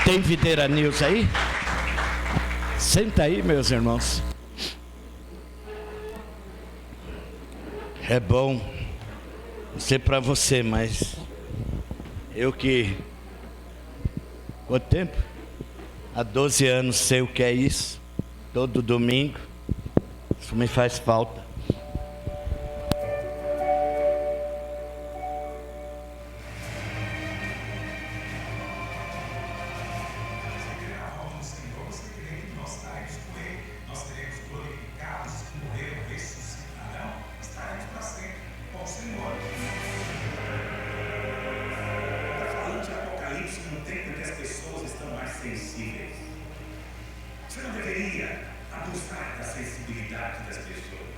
Tem videira news aí? Senta aí, meus irmãos. É bom, não sei para você, mas eu que... Quanto tempo? Há 12 anos sei o que é isso. Todo domingo. Isso me faz falta. Você não deveria abusar da sensibilidade das pessoas.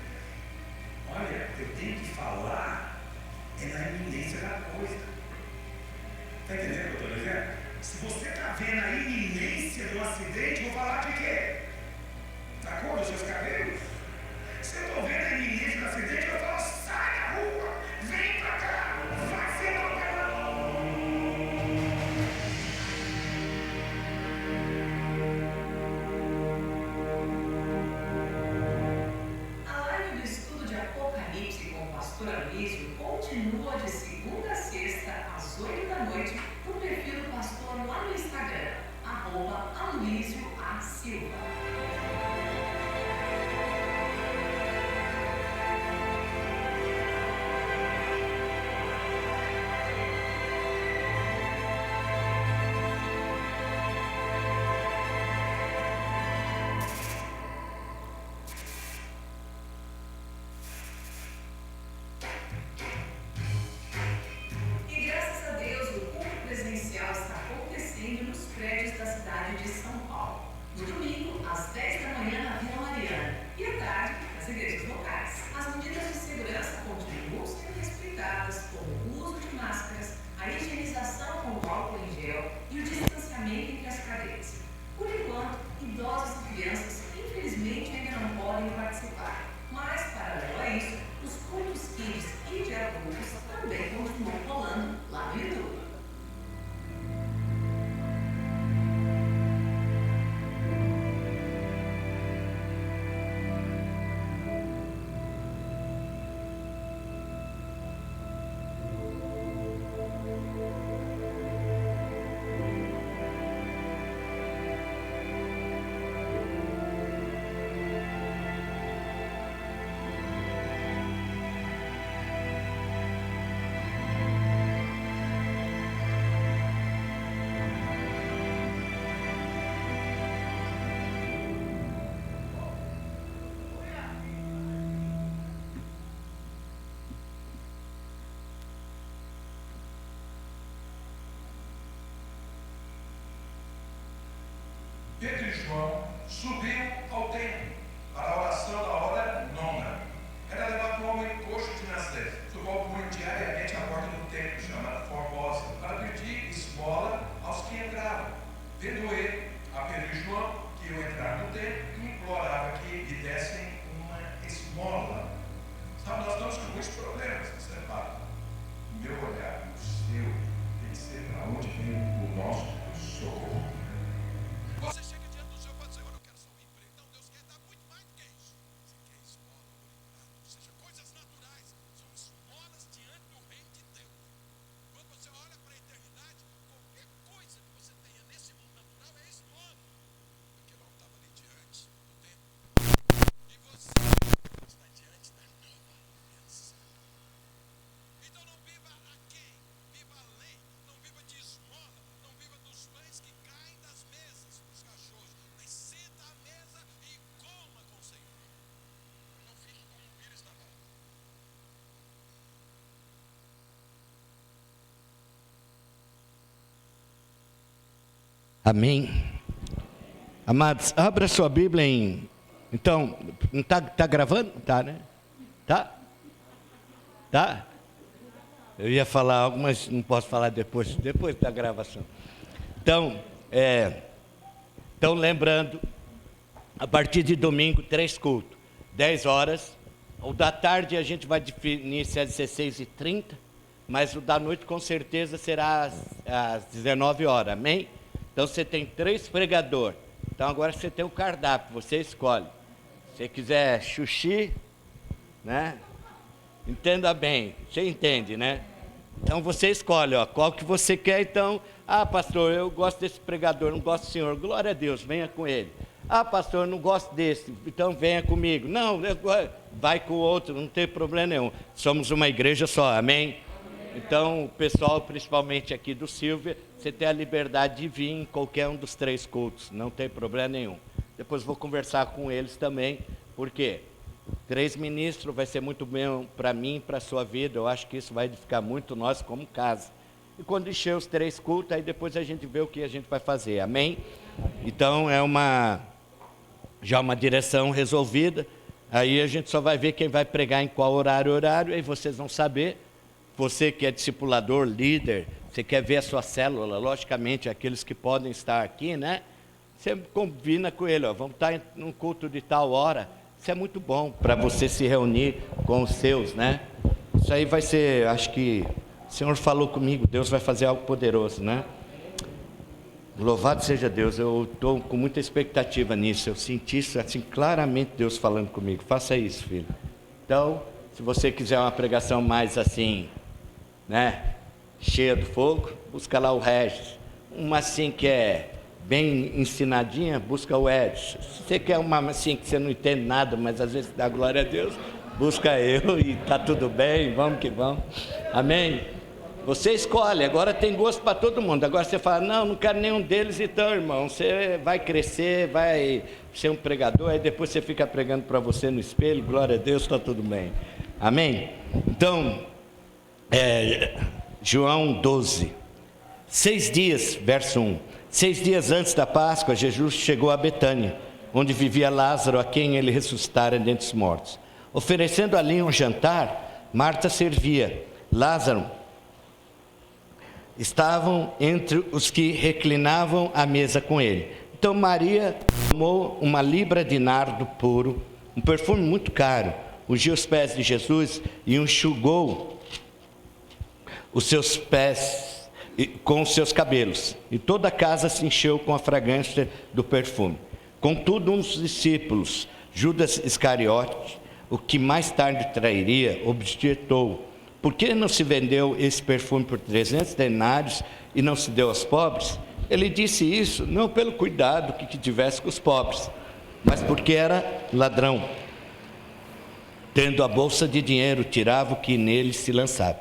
Olha, eu tenho que falar na iminência da coisa. Está entendendo o que eu estou dizendo? Se você está vendo a iminência do acidente, vou falar de quê? Da cor dos seus cabelos? Se eu estou vendo a iminência do acidente, eu falo, sai da rua, vem para cá, vai ser papelão. Continua de segunda a sexta, às 8 da noite, no perfil do pastor lá no Instagram, @AluísioASilva. Está acontecendo nos prédios da cidade de São Paulo. No domingo, às 10 da manhã, na Vila Mariana. E à tarde, nas igrejas locais. As medidas de segurança continuam sendo respeitadas, como o uso de máscaras, a higienização com o álcool em gel e o distanciamento entre as cadeiras. Por enquanto, idosos e crianças, infelizmente, ainda não podem participar. Mas, paralelo a isso, os cultos kids e de adultos também continuam rolando lá no YouTube. Pedro e João subiram ao templo para a oração da hora nona. Era levado um homem coxo de Nazaré, do qual punham diariamente a porta do templo, chamada Formosa, para pedir esmola aos que entravam. Vendo ele, a Pedro e João, que iam entrar no templo, implorava que lhe dessem uma esmola. Sabe, nós estamos com muitos problemas, você repara. O meu olhar, o seu, tem que ser para onde vem o nosso socorro. Você chega diante do Senhor e fala, Senhor, eu quero só um emprego. Então Deus quer dar muito mais do que isso. Você quer esmola, ou seja, coisas naturais. São esmolas diante do reino de Deus. Quando você olha para a eternidade, qualquer coisa que você tenha nesse mundo natural é esmola. Aquele homem estava ali diante do templo. E você está diante da nova aliança. Então não viva aquém, viva além. Não viva de esmola, não viva dos pães que caem das mesas dos cachorros, mas senta à mesa e coma com o Senhor. Não fique como um vírus na mão. Amém. Amados, abra sua Bíblia em... Então, não tá gravando? Tá, né? Tá? Tá? Eu ia falar algo, mas não posso falar depois da gravação. Então, lembrando, a partir de domingo, 3 cultos, 10 horas. O da tarde a gente vai definir se é 16h30, mas o da noite com certeza será às 19 horas, amém? Então você tem 3 pregadores. Então agora você tem o cardápio, você escolhe. Se você quiser xuxi, né? Entenda bem, você entende, né? Então você escolhe, ó, qual que você quer. Então, pastor, eu gosto desse pregador, não gosto do senhor. Glória a Deus, venha com ele. Pastor, eu não gosto desse, então venha comigo. Não, vai com o outro, não tem problema nenhum. Somos uma igreja só, amém? Então, o pessoal, principalmente aqui do Silvia, você tem a liberdade de vir em qualquer um dos 3 cultos, não tem problema nenhum. Depois vou conversar com eles também, porque 3 ministros vai ser muito bom para mim e para a sua vida. Eu acho que isso vai edificar muito nós como casa. E quando encher os 3 cultos, aí depois a gente vê o que a gente vai fazer, amém? Então, já uma direção resolvida. Aí a gente só vai ver quem vai pregar em qual horário, aí vocês vão saber. Você que é discipulador, líder, você quer ver a sua célula, logicamente, aqueles que podem estar aqui, né? Você combina com ele, ó, vamos estar num culto de tal hora. Isso é muito bom para você se reunir com os seus, né? Isso aí vai ser, acho que o Senhor falou comigo, Deus vai fazer algo poderoso, né? Louvado seja Deus, eu estou com muita expectativa nisso, eu senti isso assim claramente, Deus falando comigo. Faça isso, filho. Então, se você quiser uma pregação mais assim, né, cheia do fogo, busca lá o Regis. Uma assim que é bem ensinadinha, busca o Edson. Se você quer uma assim que você não entende nada, mas às vezes dá glória a Deus, busca eu e está tudo bem, vamos que vamos. Amém? Você escolhe, agora tem gosto para todo mundo. Agora você fala, não quero nenhum deles, então, irmão, você vai crescer, vai ser um pregador, aí depois você fica pregando para você no espelho, glória a Deus, está tudo bem. Amém? Então, João 12, 6 dias, verso 1. 6 dias antes da Páscoa, Jesus chegou a Betânia, onde vivia Lázaro, a quem ele ressuscitara dentre os mortos. Oferecendo ali um jantar, Marta servia. Lázaro estavam entre os que reclinavam à mesa com ele. Então Maria tomou uma libra de nardo puro, um perfume muito caro, ungiu os pés de Jesus e enxugou os seus pés com os seus cabelos, e toda a casa se encheu com a fragrância do perfume. Contudo, um dos discípulos, Judas Iscariote, o que mais tarde trairia, objetou: por que não se vendeu esse perfume por 300 denários e não se deu aos pobres? Ele disse isso não pelo cuidado que tivesse com os pobres, mas porque era ladrão. Tendo a bolsa de dinheiro, tirava o que nele se lançava.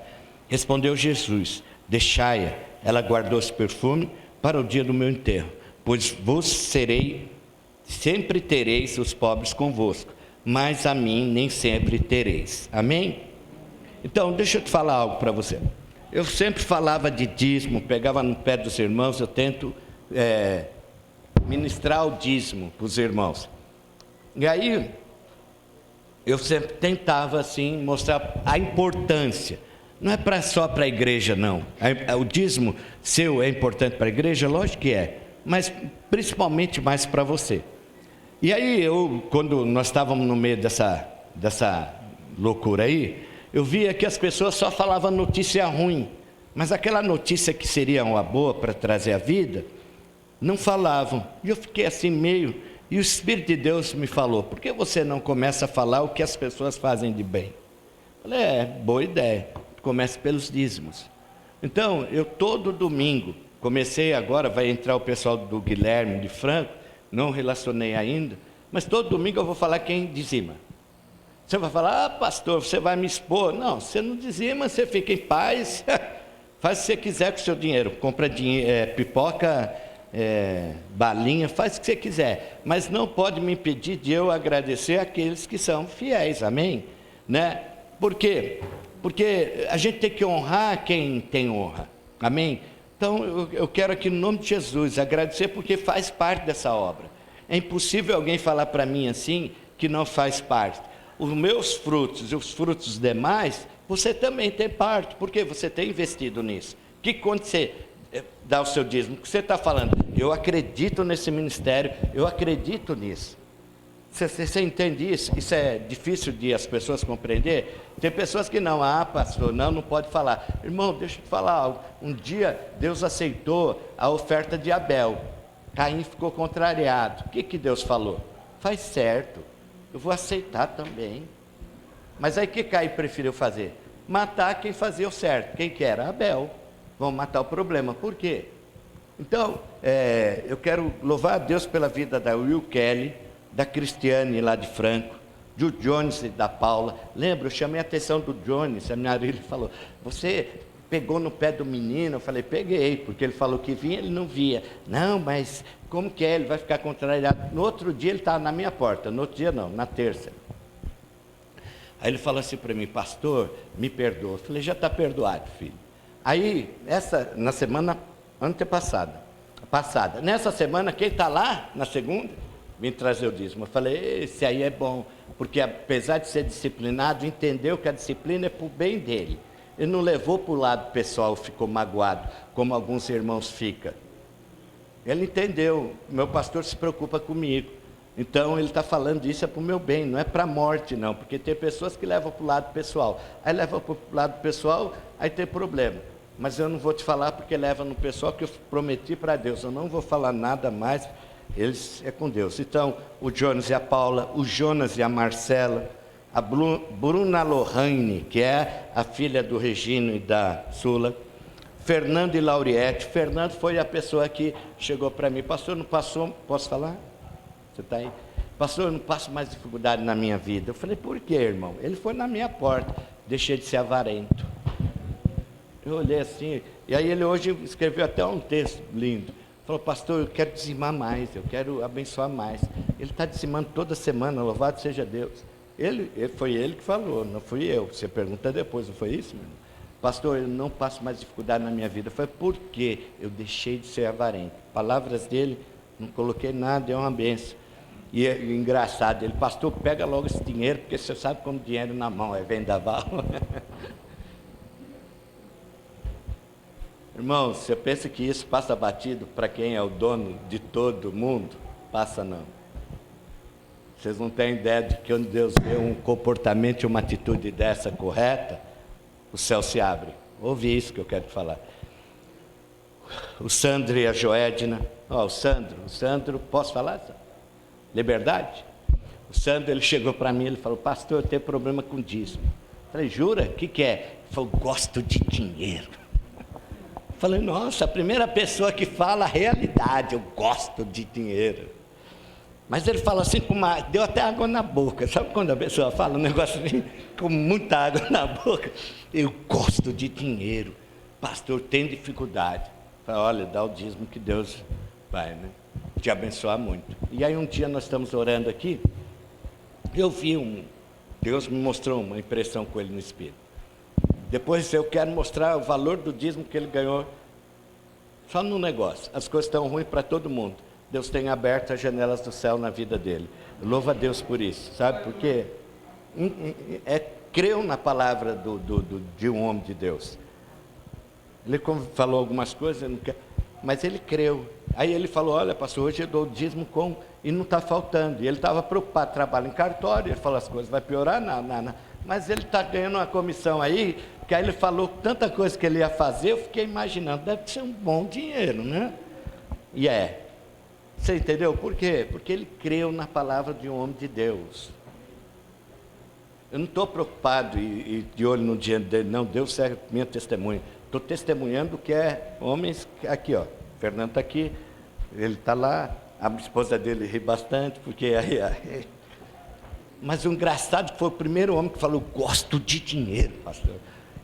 Respondeu Jesus: deixai-a, ela guardou esse perfume para o dia do meu enterro, pois sempre tereis os pobres convosco, mas a mim nem sempre tereis. Amém? Então, deixa eu te falar algo para você. Eu sempre falava de dízimo, pegava no pé dos irmãos, eu tento ministrar o dízimo para os irmãos. E aí, eu sempre tentava assim mostrar a importância. Não é só para a igreja, não. O dízimo seu é importante para a igreja? Lógico que é, mas principalmente mais para você. E aí, quando nós estávamos no meio dessa loucura aí, eu via que as pessoas só falavam notícia ruim, mas aquela notícia que seria uma boa para trazer a vida, não falavam. E eu fiquei assim meio, e o Espírito de Deus me falou: por que você não começa a falar o que as pessoas fazem de bem? Eu falei, boa ideia, comece pelos dízimos. Então, eu todo domingo, comecei agora, vai entrar o pessoal do Guilherme de Franco, não relacionei ainda, mas todo domingo eu vou falar quem dizima. Você vai falar, pastor, você vai me expor. Não, você não dizima, você fica em paz, faz o que você quiser com o seu dinheiro, compra pipoca, balinha, faz o que você quiser, mas não pode me impedir de eu agradecer aqueles que são fiéis, amém? Né? Por quê? Porque a gente tem que honrar quem tem honra, amém? Então eu quero aqui no nome de Jesus agradecer, porque faz parte dessa obra. É impossível alguém falar para mim assim que não faz parte. Os meus frutos e os frutos demais, você também tem parte, porque você tem investido nisso. Que quando você dá o seu dízimo, o que você está falando? Eu acredito nesse ministério, eu acredito nisso. Você entende isso? Isso é difícil de as pessoas compreender? Tem pessoas que não, pastor, não pode falar. Irmão, deixa eu te falar algo. Um dia Deus aceitou a oferta de Abel. Caim ficou contrariado. O que Deus falou? Faz certo, eu vou aceitar também. Mas aí o que Caim preferiu fazer? Matar quem fazia o certo. Quem que era? Abel. Vamos matar o problema. Por quê? Então, eu quero louvar a Deus pela vida da Will Kelly, da Cristiane lá de Franco, do Jones e da Paula. Lembra, eu chamei a atenção do Jones, a minha filha falou, você pegou no pé do menino? Eu falei, peguei, porque ele falou que vinha, ele não via. Não, mas como que é? Ele vai ficar contrariado. No outro dia ele estava na minha porta, no outro dia não, na terça. Aí ele falou assim para mim, pastor, me perdoa. Eu falei, já está perdoado, filho. Aí, na semana antepassada, nessa semana, quem está lá, na segunda, vim trazer o dízimo. Eu falei, esse aí é bom, porque apesar de ser disciplinado, entendeu que a disciplina é para o bem dele. Ele não levou para o lado pessoal, ficou magoado, como alguns irmãos ficam. Ele entendeu, meu pastor se preocupa comigo. Então ele está falando isso é para o meu bem, não é para a morte não, porque tem pessoas que levam para o lado pessoal. Aí leva para o lado pessoal, aí tem problema. Mas eu não vou te falar porque leva no pessoal, que eu prometi para Deus, eu não vou falar nada mais. Eles é com Deus. Então, o Jonas e a Paula, o Jonas e a Marcela, a Bruna Lohane, que é a filha do Regino e da Sula, Fernando e Lauriette. Fernando foi a pessoa que chegou para mim, pastor, não passou, posso falar? Você está aí? Pastor, eu não passo mais dificuldade na minha vida. Eu falei, por quê, irmão? Ele foi na minha porta, deixei de ser avarento. Eu olhei assim, e aí ele hoje escreveu até um texto lindo. Falou, pastor, eu quero dizimar mais, eu quero abençoar mais. Ele está dizimando toda semana, louvado seja Deus. Foi ele que falou, não fui eu. Você pergunta depois, não foi isso, meu irmão? Pastor, eu não passo mais dificuldade na minha vida. Foi porque eu deixei de ser avarento. Palavras dele, não coloquei nada, é uma benção. E é engraçado, ele, pastor, pega logo esse dinheiro, porque você sabe como dinheiro na mão é vendaval. Irmão, você pensa que isso passa batido para quem é o dono de todo mundo? Passa não. Vocês não têm ideia de que quando Deus vê um comportamento e uma atitude dessa correta, o céu se abre. Ouve isso que eu quero te falar. O Sandro e a Joedna, o Sandro, posso falar? Liberdade? O Sandro, ele chegou para mim, ele falou, pastor, eu tenho problema com dízimo. Eu falei, jura? O que é? Ele falou, gosto de dinheiro. Falei, nossa, a primeira pessoa que fala a realidade, eu gosto de dinheiro. Mas ele fala assim, deu até água na boca. Sabe quando a pessoa fala um negócio assim, com muita água na boca? Eu gosto de dinheiro. Pastor, tem dificuldade. Falei, olha, dá o dízimo que Deus vai, né? Te abençoar muito. E aí um dia nós estamos orando aqui, eu vi Deus me mostrou uma impressão com ele no espírito. Depois eu quero mostrar o valor do dízimo que ele ganhou. Só num negócio, as coisas estão ruins para todo mundo. Deus tem aberto as janelas do céu na vida dele. Louva a Deus por isso, sabe? Porque creu na palavra de um homem de Deus. Ele falou algumas coisas, mas ele creu. Aí ele falou, olha pastor, hoje eu dou o dízimo e não está faltando. E ele estava preocupado, trabalha em cartório, ele falou, as coisas vai piorar, não. Mas ele está ganhando uma comissão aí, que aí ele falou tanta coisa que ele ia fazer, eu fiquei imaginando, deve ser um bom dinheiro, né? E você entendeu? Por quê? Porque ele creu na palavra de um homem de Deus. Eu não estou preocupado e de olho no dinheiro dele, não, Deus serve minha testemunha. Estou testemunhando que é homens, aqui ó, o Fernando está aqui, ele está lá, a esposa dele ri bastante, porque aí mas o engraçado que foi o primeiro homem que falou, gosto de dinheiro, pastor.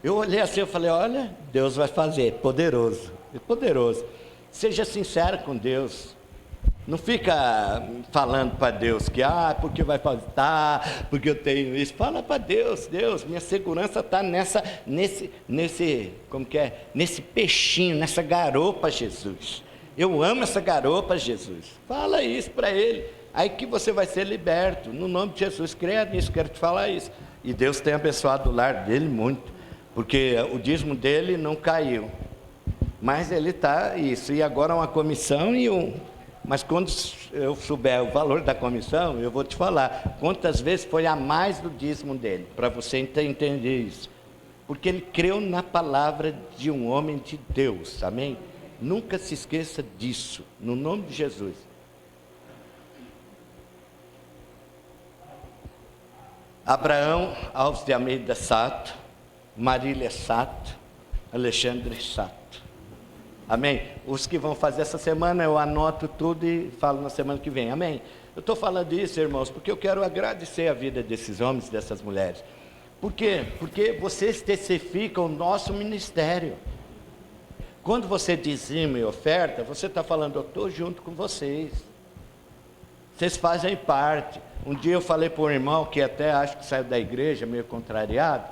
Eu olhei assim, eu falei, olha, Deus vai fazer, poderoso, poderoso. Seja sincero com Deus. Não fica falando para Deus que, porque vai faltar, porque eu tenho isso. Fala para Deus, minha segurança está nesse peixinho, nessa garopa, Jesus. Eu amo essa garopa, Jesus. Fala isso para Ele. Aí que você vai ser liberto, no nome de Jesus. Creia nisso, quero te falar isso. E Deus tem abençoado o lar dele muito, porque o dízimo dele não caiu. Mas ele está isso, e agora uma comissão e Mas quando eu souber o valor da comissão, eu vou te falar quantas vezes foi a mais do dízimo dele, para você entender isso. Porque ele creu na palavra de um homem de Deus, amém? Nunca se esqueça disso, no nome de Jesus. Abraão Alves de Almeida Sato, Marília Sato, Alexandre Sato. Amém? Os que vão fazer essa semana, eu anoto tudo e falo na semana que vem. Amém? Eu estou falando isso, irmãos, porque eu quero agradecer a vida desses homens e dessas mulheres. Por quê? Porque vocês testificam o nosso ministério. Quando você dizima e oferta, você está falando, eu estou junto com vocês. Vocês fazem parte. Um dia eu falei para um irmão, que até acho que saiu da igreja, meio contrariado.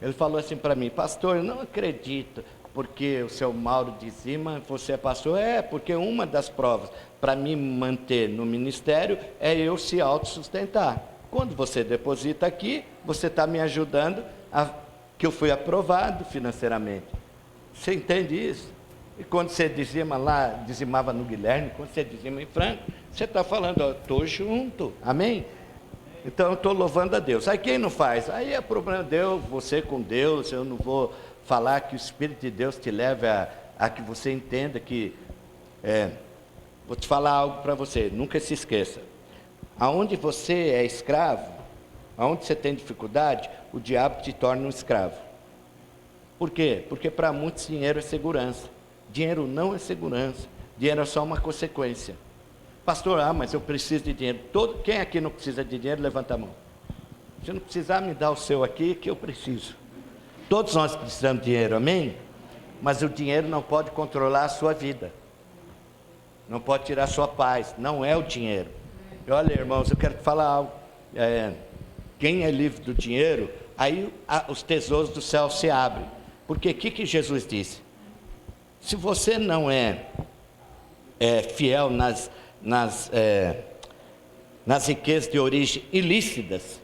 Ele falou assim para mim, pastor, eu não acredito, porque o seu Mauro dizima, você é pastor. Porque uma das provas para me manter no ministério é eu se autossustentar. Quando você deposita aqui, você está me ajudando, que eu fui aprovado financeiramente. Você entende isso? E quando você dizima lá, dizimava no Guilherme, quando você dizima em Franco, você está falando, eu estou junto, amém? Então eu estou louvando a Deus. Aí quem não faz? Aí é problema de Deus, você com Deus. Eu não vou falar que o Espírito de Deus te leve a que você entenda que... vou te falar algo para você, nunca se esqueça. Aonde você é escravo, aonde você tem dificuldade, o diabo te torna um escravo. Por quê? Porque para muitos dinheiro é segurança. Dinheiro não é segurança, dinheiro é só uma consequência. Pastor, mas eu preciso de dinheiro. Quem aqui não precisa de dinheiro, levanta a mão. Se não precisar, me dá o seu aqui, que eu preciso. Todos nós precisamos de dinheiro, amém? Mas o dinheiro não pode controlar a sua vida. Não pode tirar a sua paz, não é o dinheiro. E olha, irmãos, eu quero te falar algo. Quem é livre do dinheiro, aí os tesouros do céu se abrem. Porque o que Jesus disse? Se você não é fiel nas riquezas de origem ilícitas,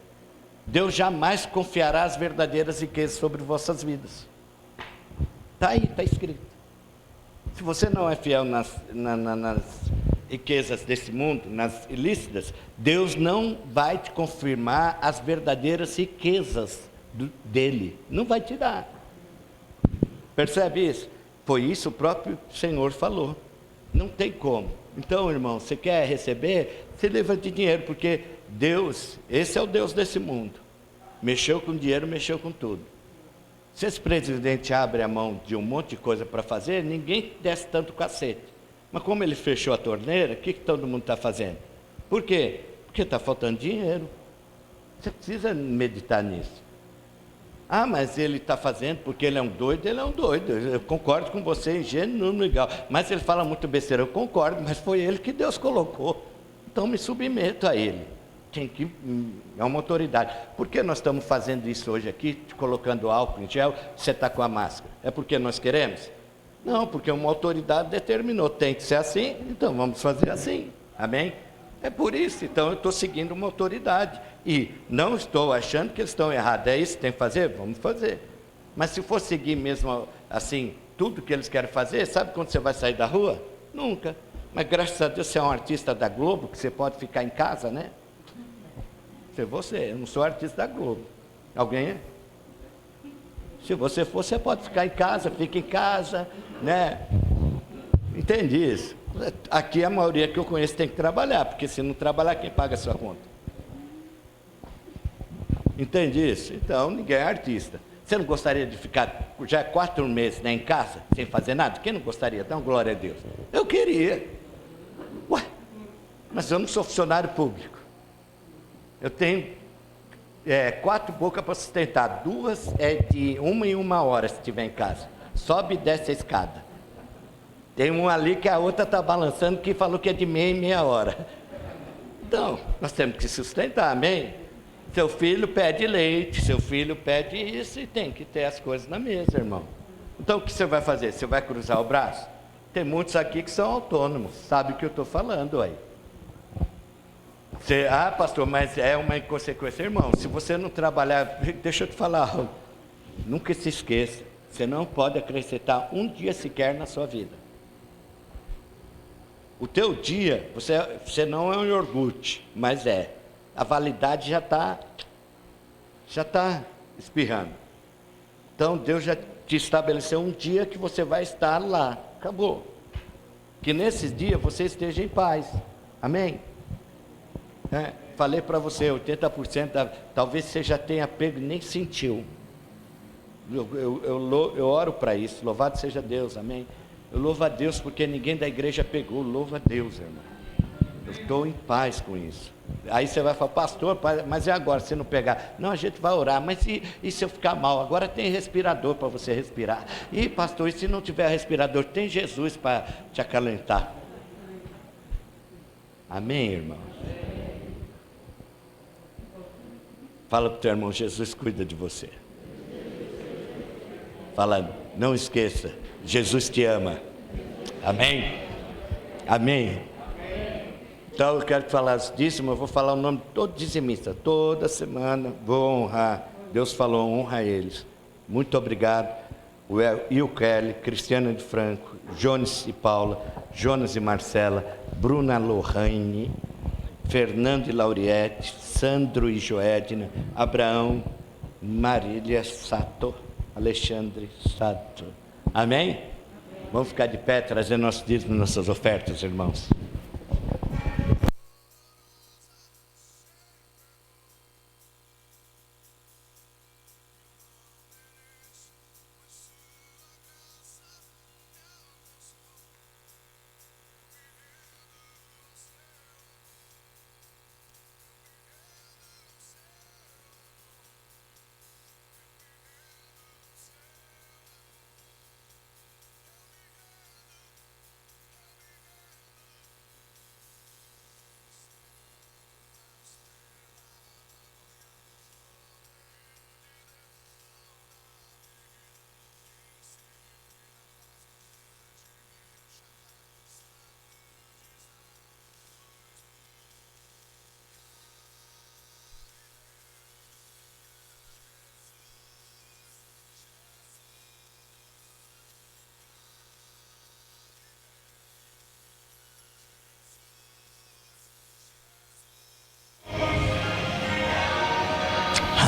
Deus jamais confiará as verdadeiras riquezas sobre vossas vidas. Está aí, está escrito. Se você não é fiel nas riquezas desse mundo, nas ilícitas, Deus não vai te confirmar as verdadeiras riquezas dele. Não vai te dar. Percebe isso? Foi isso o próprio Senhor falou. Não tem como. Então, irmão, você quer receber? Você leva de dinheiro, porque Deus, esse é o Deus desse mundo. Mexeu com dinheiro, mexeu com tudo. Se esse presidente abre a mão de um monte de coisa para fazer, ninguém desce tanto cacete. Mas como ele fechou a torneira, o que todo mundo está fazendo? Por quê? Porque está faltando dinheiro. Você precisa meditar nisso. Mas ele está fazendo porque ele é um doido, Eu concordo com você em gênero legal. Mas ele fala muito besteira, eu concordo, mas foi ele que Deus colocou. Então me submeto a ele. É uma autoridade. Por que nós estamos fazendo isso hoje aqui, te colocando álcool em gel, você está com a máscara? É porque nós queremos? Não, porque uma autoridade determinou, tem que ser assim, então vamos fazer assim. Amém? É por isso, então eu estou seguindo uma autoridade. E não estou achando que eles estão errados. É isso que tem que fazer? Vamos fazer. Mas se for seguir mesmo assim, tudo que eles querem fazer, sabe quando você vai sair da rua? Nunca. Mas graças a Deus você é um artista da Globo, que você pode ficar em casa, né? Eu não sou artista da Globo. Alguém é? Se você for, você pode ficar em casa, fica em casa, né? Entendi isso. Aqui a maioria que eu conheço tem que trabalhar, porque se não trabalhar, quem paga a sua conta? Entende isso? Então, ninguém é artista. Você não gostaria de ficar já 4 meses, né, em casa, sem fazer nada? Quem não gostaria? Então, glória a Deus. Eu queria. Mas eu não sou funcionário público. Eu tenho 4 bocas para sustentar. 2 é de 1 em 1 hora, se estiver em casa. Sobe e desce a escada. Tem um ali que a outra está balançando, que falou que é de meia em meia hora. Então, nós temos que sustentar, amém? Seu filho pede leite, seu filho pede isso, e tem que ter as coisas na mesa, irmão. Então, o que você vai fazer? Você vai cruzar o braço? Tem muitos aqui que são autônomos, sabe o que eu estou falando aí. Pastor, mas é uma inconsequência. Irmão, se você não trabalhar, deixa eu te falar algo. Nunca se esqueça, você não pode acrescentar um dia sequer na sua vida. O teu dia, você não é um iogurte, mas é. A validade já está espirrando. Então Deus já te estabeleceu um dia que você vai estar lá. Acabou. Que nesses dias você esteja em paz. Amém? Falei para você, 80% talvez você já tenha pego e nem sentiu. Eu oro para isso. Louvado seja Deus, amém? Eu louvo a Deus porque ninguém da igreja pegou. Louvo a Deus, irmão. Eu estou em paz com isso. Aí você vai falar, pastor, mas e agora se não pegar? Não, a gente vai orar, mas e se eu ficar mal? Agora tem respirador para você respirar. E pastor, e se não tiver respirador? Tem Jesus para te acalentar. Amém, irmão? Fala para o teu irmão, Jesus cuida de você. Fala, não esqueça, Jesus te ama. Amém? Amém? Então eu quero falar disso, mas eu vou falar o nome de todo dizimista. Toda semana vou honrar. Deus falou, honra eles. Muito obrigado. O Kelly, Cristiana de Franco, Jones e Paula, Jonas e Marcela, Bruna Lohane, Fernando e Lauriette, Sandro e Joedna, Abraão, Marília Sato, Alexandre Sato. Amém? Vamos ficar de pé, trazendo nossos dízimos, nossas ofertas, irmãos.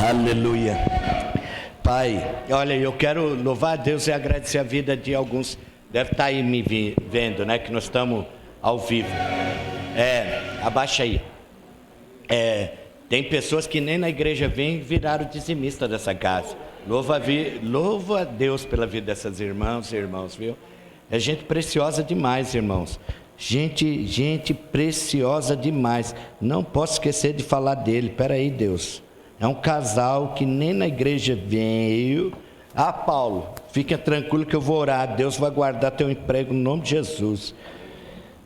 Aleluia. Pai, olha, eu quero louvar a Deus e agradecer a vida de alguns. Deve estar aí me vendo, né? Que nós estamos ao vivo. Abaixa aí. Tem pessoas que nem na igreja vêm e viraram dizimista dessa casa. Louva a Deus pela vida dessas irmãs e irmãos, viu? É gente preciosa demais, irmãos. Gente preciosa demais. Não posso esquecer de falar dele. Peraí, Deus. É um casal que nem na igreja veio. Paulo, fica tranquilo que eu vou orar. Deus vai guardar teu emprego no nome de Jesus.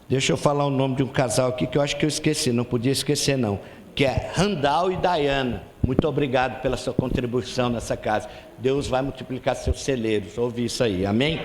Deixa eu falar o nome de um casal aqui que eu acho que eu esqueci. Não podia esquecer não. Que é Randall e Dayana. Muito obrigado pela sua contribuição nessa casa. Deus vai multiplicar seus celeiros. Ouve isso aí, amém?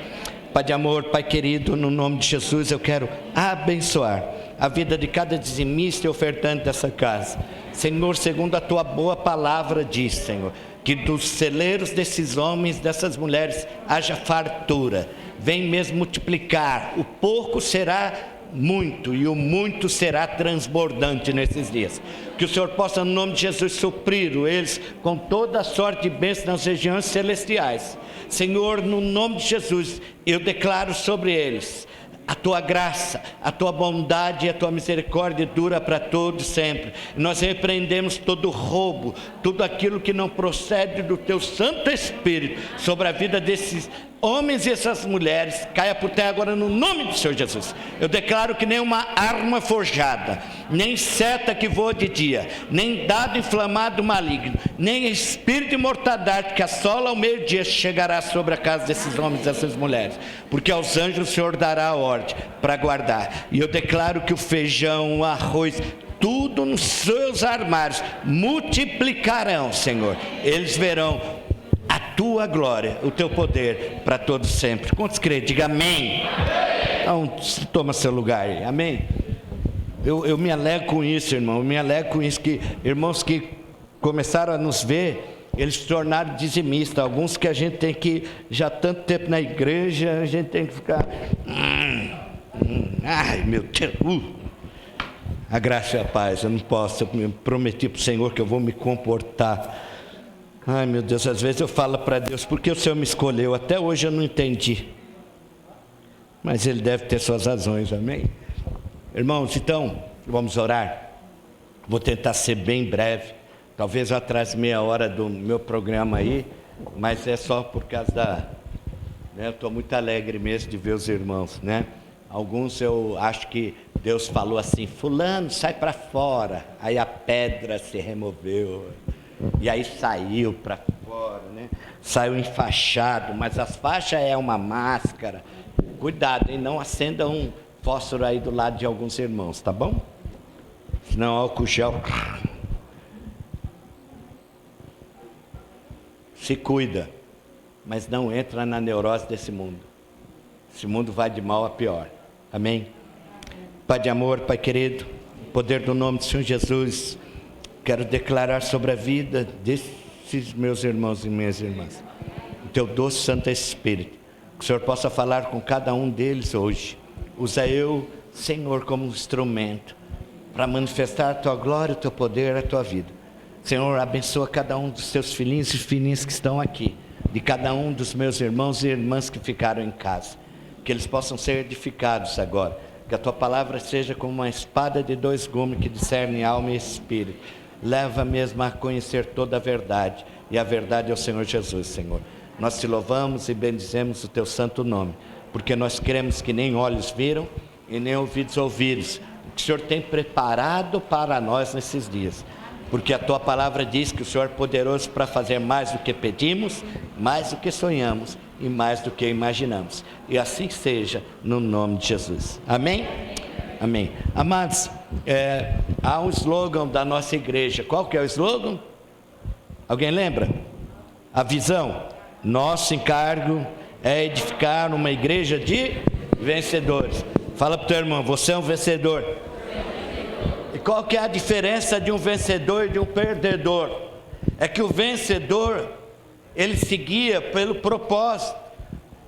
Pai de amor, Pai querido, no nome de Jesus eu quero abençoar a vida de cada dizimista e ofertante dessa casa. Senhor, segundo a tua boa palavra diz, Senhor, que dos celeiros desses homens, dessas mulheres, haja fartura. Vem mesmo multiplicar. O pouco será muito e o muito será transbordante nesses dias. Que o Senhor possa, no nome de Jesus, suprir eles com toda a sorte de bênçãos nas regiões celestiais. Senhor, no nome de Jesus, eu declaro sobre eles a tua graça, a tua bondade e a tua misericórdia dura para todos sempre. Nós repreendemos todo roubo, tudo aquilo que não procede do teu Santo Espírito sobre a vida desses homens e essas mulheres, caia por terra agora no nome do Senhor Jesus. Eu declaro que nenhuma arma forjada, nem seta que voa de dia, nem dado inflamado maligno, nem espírito de mortandade que assola ao meio-dia chegará sobre a casa desses homens e dessas mulheres, porque aos anjos o Senhor dará a ordem para guardar. E eu declaro que o feijão, o arroz, tudo nos seus armários multiplicarão, Senhor. Eles verão a tua glória, o teu poder para todos sempre. Quantos creem? Diga amém. Então, toma seu lugar aí, amém. Eu me alegro com isso, irmão. Eu me alegro com isso, que irmãos que começaram a nos ver, eles se tornaram dizimistas. Alguns que a gente tem que, já tanto tempo na igreja, a gente tem que ficar Ai, meu Deus. A graça e a paz, eu não posso. Eu prometi para o Senhor que eu vou me comportar. Ai, meu Deus, às vezes eu falo para Deus, por que o Senhor me escolheu? Até hoje eu não entendi. Mas Ele deve ter suas razões, amém? Irmãos, então, vamos orar. Vou tentar ser bem breve. Talvez eu atrase meia hora do meu programa aí, mas é só por causa da... Eu estou muito alegre mesmo de ver os irmãos, né? Alguns eu acho que Deus falou assim, fulano, sai para fora. Aí a pedra se removeu, e aí saiu para fora, né? Saiu enfaixado, mas as faixas é uma máscara. Cuidado, hein? Não acenda um fósforo aí do lado de alguns irmãos, tá bom? Senão álcool gel. Se cuida, mas não entra na neurose desse mundo. Esse mundo vai de mal a pior. Amém? Pai de amor, Pai querido, poder do nome do Senhor Jesus, quero declarar sobre a vida desses meus irmãos e minhas irmãs, o Teu doce Santo Espírito, que o Senhor possa falar com cada um deles hoje. Usa eu, Senhor, como instrumento, para manifestar a Tua glória, o Teu poder, a Tua vida. Senhor, abençoa cada um dos Teus filhinhos e filhinhas que estão aqui, de cada um dos meus irmãos e irmãs que ficaram em casa, que eles possam ser edificados agora, que a Tua palavra seja como uma espada de dois gumes que discerne alma e espírito, leva mesmo a conhecer toda a verdade, e a verdade é o Senhor Jesus, Senhor. Nós Te louvamos e bendizemos o Teu santo nome, porque nós cremos que nem olhos viram e nem ouvidos ouviram o que o Senhor tem preparado para nós nesses dias, porque a Tua palavra diz que o Senhor é poderoso para fazer mais do que pedimos, mais do que sonhamos e mais do que imaginamos. E assim seja, no nome de Jesus. Amém? Amém. Amados, há um slogan da nossa igreja. Qual que é o slogan? Alguém lembra? A visão. Nosso encargo é edificar uma igreja de vencedores. Fala para o teu irmão, você é um vencedor. E qual que é a diferença de um vencedor e de um perdedor? É que o vencedor, ele se guia pelo propósito.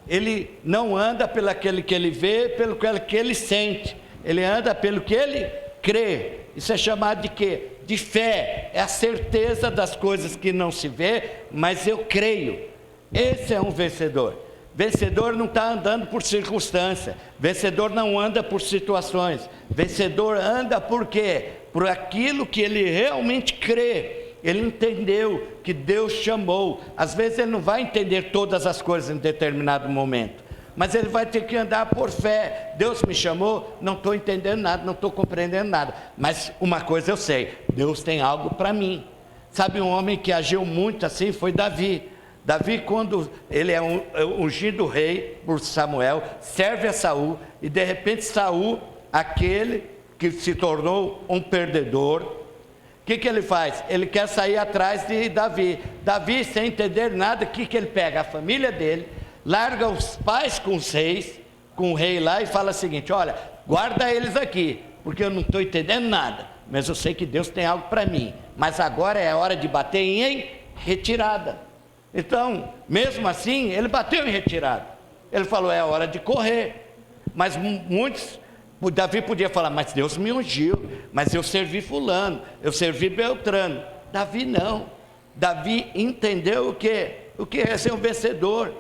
Ele não anda pelo aquele que ele vê, pelo que ele sente. Ele anda pelo que ele crê. Isso é chamado de quê? De fé. É a certeza das coisas que não se vê, mas eu creio. Esse é um vencedor. Vencedor não está andando por circunstância. Vencedor não anda por situações. Vencedor anda por quê? Por aquilo que ele realmente crê. Ele entendeu que Deus chamou. Às vezes ele não vai entender todas as coisas em determinado momento, mas ele vai ter que andar por fé. Deus me chamou, não estou entendendo nada, não estou compreendendo nada, mas uma coisa eu sei, Deus tem algo para mim. Sabe, um homem que agiu muito assim foi Davi. Davi, quando ele é ungido rei por Samuel, serve a Saul, e de repente Saul, aquele que se tornou um perdedor, o que ele faz? Ele quer sair atrás de Davi. Davi, sem entender nada, o que ele pega? A família dele, larga os pais com os reis, com o rei lá, e fala o seguinte: olha, guarda eles aqui, porque eu não estou entendendo nada, mas eu sei que Deus tem algo para mim, mas agora é hora de bater em retirada. Então, mesmo assim, ele bateu em retirada. Ele falou, é hora de correr. Mas muitos, o Davi podia falar, mas Deus me ungiu, mas eu servi fulano, eu servi Beltrano. Davi não. Davi entendeu o que é ser um vencedor.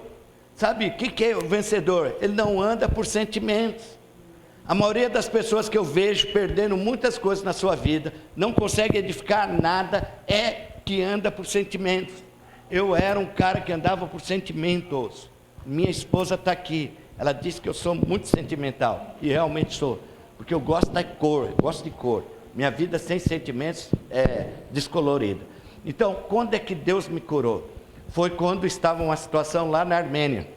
Sabe o que é o vencedor? Ele não anda por sentimentos. A maioria das pessoas que eu vejo perdendo muitas coisas na sua vida, não consegue edificar nada, é que anda por sentimentos. Eu era um cara que andava por sentimentos. Minha esposa está aqui. Ela disse que eu sou muito sentimental. E realmente sou. Porque eu gosto da cor, eu gosto de cor. Minha vida sem sentimentos é descolorida. Então, quando é que Deus me curou? Foi quando estava uma situação lá na Armênia.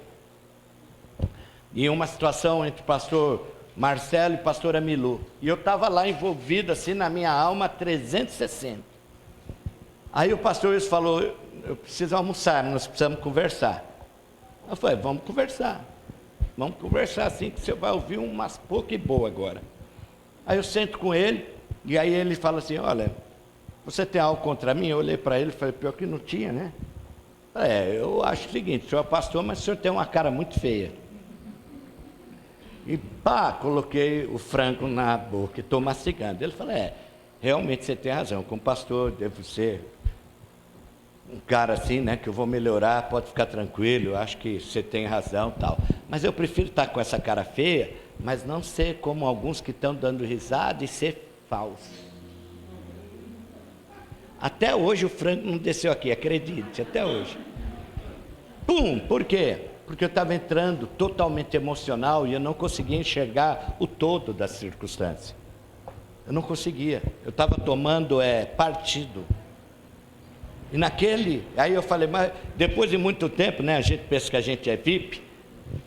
E uma situação entre o pastor Marcelo e pastora Milu. E eu estava lá envolvido assim na minha alma 360. Aí o pastor Wilson falou, eu preciso almoçar, nós precisamos conversar. Eu falei, vamos conversar assim, que você vai ouvir umas pouco e boa agora. Aí eu sento com ele, e aí ele fala assim, olha, você tem algo contra mim? Eu olhei para ele e falei, pior que não tinha, né? Eu acho o seguinte, o senhor é pastor, mas o senhor tem uma cara muito feia. E pá, coloquei o frango na boca e estou mastigando. Ele falou, realmente você tem razão, como pastor devo ser um cara assim, né, que eu vou melhorar, pode ficar tranquilo, eu acho que você tem razão e tal. Mas eu prefiro estar com essa cara feia, mas não ser como alguns que estão dando risada e ser falso. Até hoje o frango não desceu aqui, acredite, até hoje. Pum, por quê? Porque eu estava entrando totalmente emocional e eu não conseguia enxergar o todo da circunstância. Eu não conseguia, eu estava tomando partido. E aí eu falei, mas depois de muito tempo, né, a gente pensa que a gente é VIP.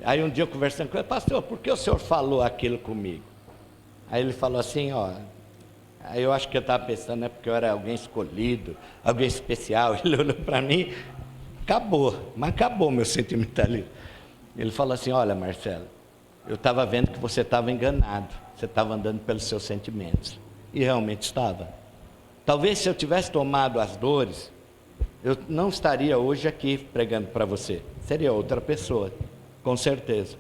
Aí um dia eu conversando com ele, pastor, por que o senhor falou aquilo comigo? Aí ele falou assim, aí eu acho que eu estava pensando, né, porque eu era alguém escolhido, alguém especial. Ele olhou para mim, acabou meu sentimentalismo. Ele falou assim, olha Marcelo, eu estava vendo que você estava enganado, você estava andando pelos seus sentimentos. E realmente estava. Talvez se eu tivesse tomado as dores, eu não estaria hoje aqui pregando para você. Seria outra pessoa, com certeza.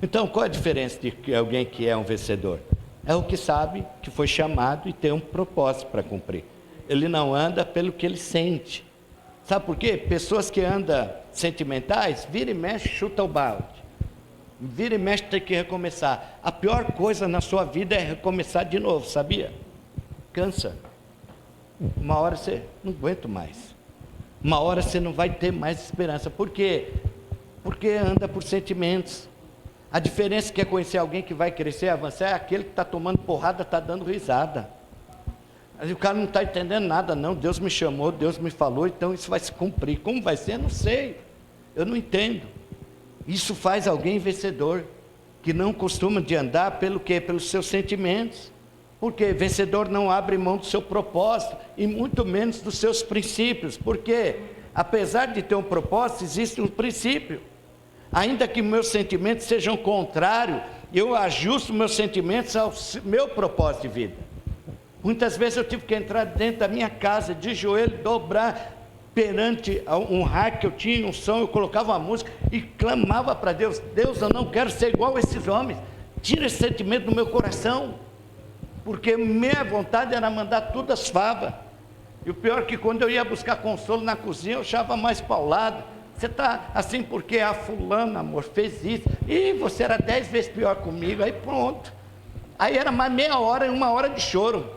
Então, qual a diferença de alguém que é um vencedor? É o que sabe que foi chamado e tem um propósito para cumprir. Ele não anda pelo que ele sente. Sabe por quê? Pessoas que andam sentimentais, vira e mexe, chuta o balde. Vira e mexe, tem que recomeçar. A pior coisa na sua vida é recomeçar de novo, sabia? Cansa. Uma hora você não aguenta mais. Uma hora você não vai ter mais esperança. Por quê? Porque anda por sentimentos. A diferença que é conhecer alguém que vai crescer, avançar, é aquele que está tomando porrada, está dando risada. Mas o cara não está entendendo nada, não. Deus me chamou, Deus me falou, então isso vai se cumprir. Como vai ser? Não sei. Eu não entendo. Isso faz alguém vencedor, que não costuma de andar pelo quê? Pelos seus sentimentos. Porque vencedor não abre mão do seu propósito, e muito menos dos seus princípios. Porque, apesar de ter um propósito, existe um princípio. Ainda que meus sentimentos sejam contrários, eu ajusto meus sentimentos ao meu propósito de vida. Muitas vezes eu tive que entrar dentro da minha casa, de joelho, dobrar perante um raio que eu tinha, um som, eu colocava uma música e clamava para Deus, Deus, eu não quero ser igual a esses homens, tira esse sentimento do meu coração, porque minha vontade era mandar tudo às favas. E o pior é que quando eu ia buscar consolo na cozinha, eu achava mais paulado. Você está assim porque a fulana, amor, fez isso, e você era 10 vezes pior comigo, aí pronto. Aí era mais meia hora e 1 hora de choro.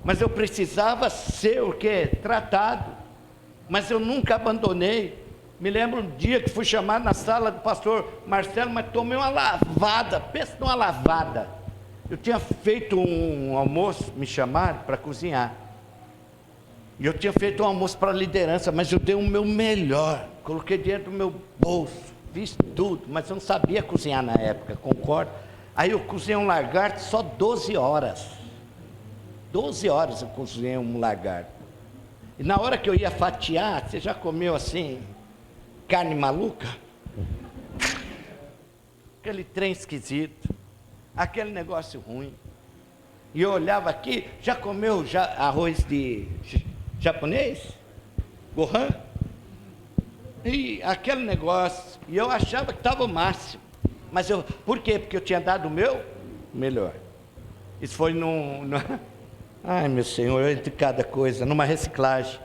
Mas eu precisava ser o quê? Tratado. Mas eu nunca abandonei. Me lembro um dia que fui chamado na sala do pastor Marcelo, mas tomei uma lavada, pensa numa lavada. Eu tinha feito um almoço, me chamaram para cozinhar. E eu tinha feito um almoço para a liderança, mas eu dei o meu melhor. Coloquei dentro do meu bolso, fiz tudo, mas eu não sabia cozinhar na época, concorda? Aí eu cozinhei um lagarto só 12 horas. 12 horas eu cozinhei um lagarto. E na hora que eu ia fatiar, você já comeu assim, carne maluca? Aquele trem esquisito, aquele negócio ruim. E eu olhava aqui, já comeu arroz de japonês? Gohan? E aquele negócio, e eu achava que estava o máximo. Mas por quê? Porque eu tinha dado o meu melhor. Isso foi ai meu Senhor, entre cada coisa, numa reciclagem.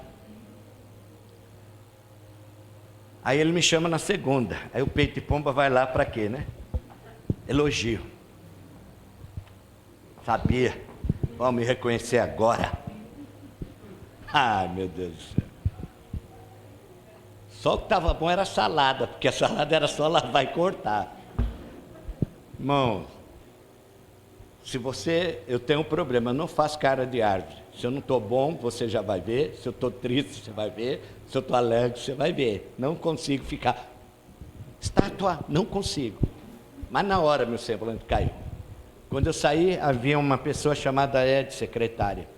Aí ele me chama na segunda. Aí o peito de pomba vai lá para quê, né? Elogio. Sabia, vão me reconhecer agora. Ai meu Deus do céu. Só o que estava bom era a salada, porque a salada era só lavar e cortar. Irmão, eu tenho um problema, eu não faço cara de árvore. Se eu não estou bom, você já vai ver. Se eu estou triste, você vai ver. Se eu estou alegre, você vai ver. Não consigo ficar estátua, não consigo. Mas na hora meu semblante caiu. Quando eu saí, havia uma pessoa chamada Ed, secretária.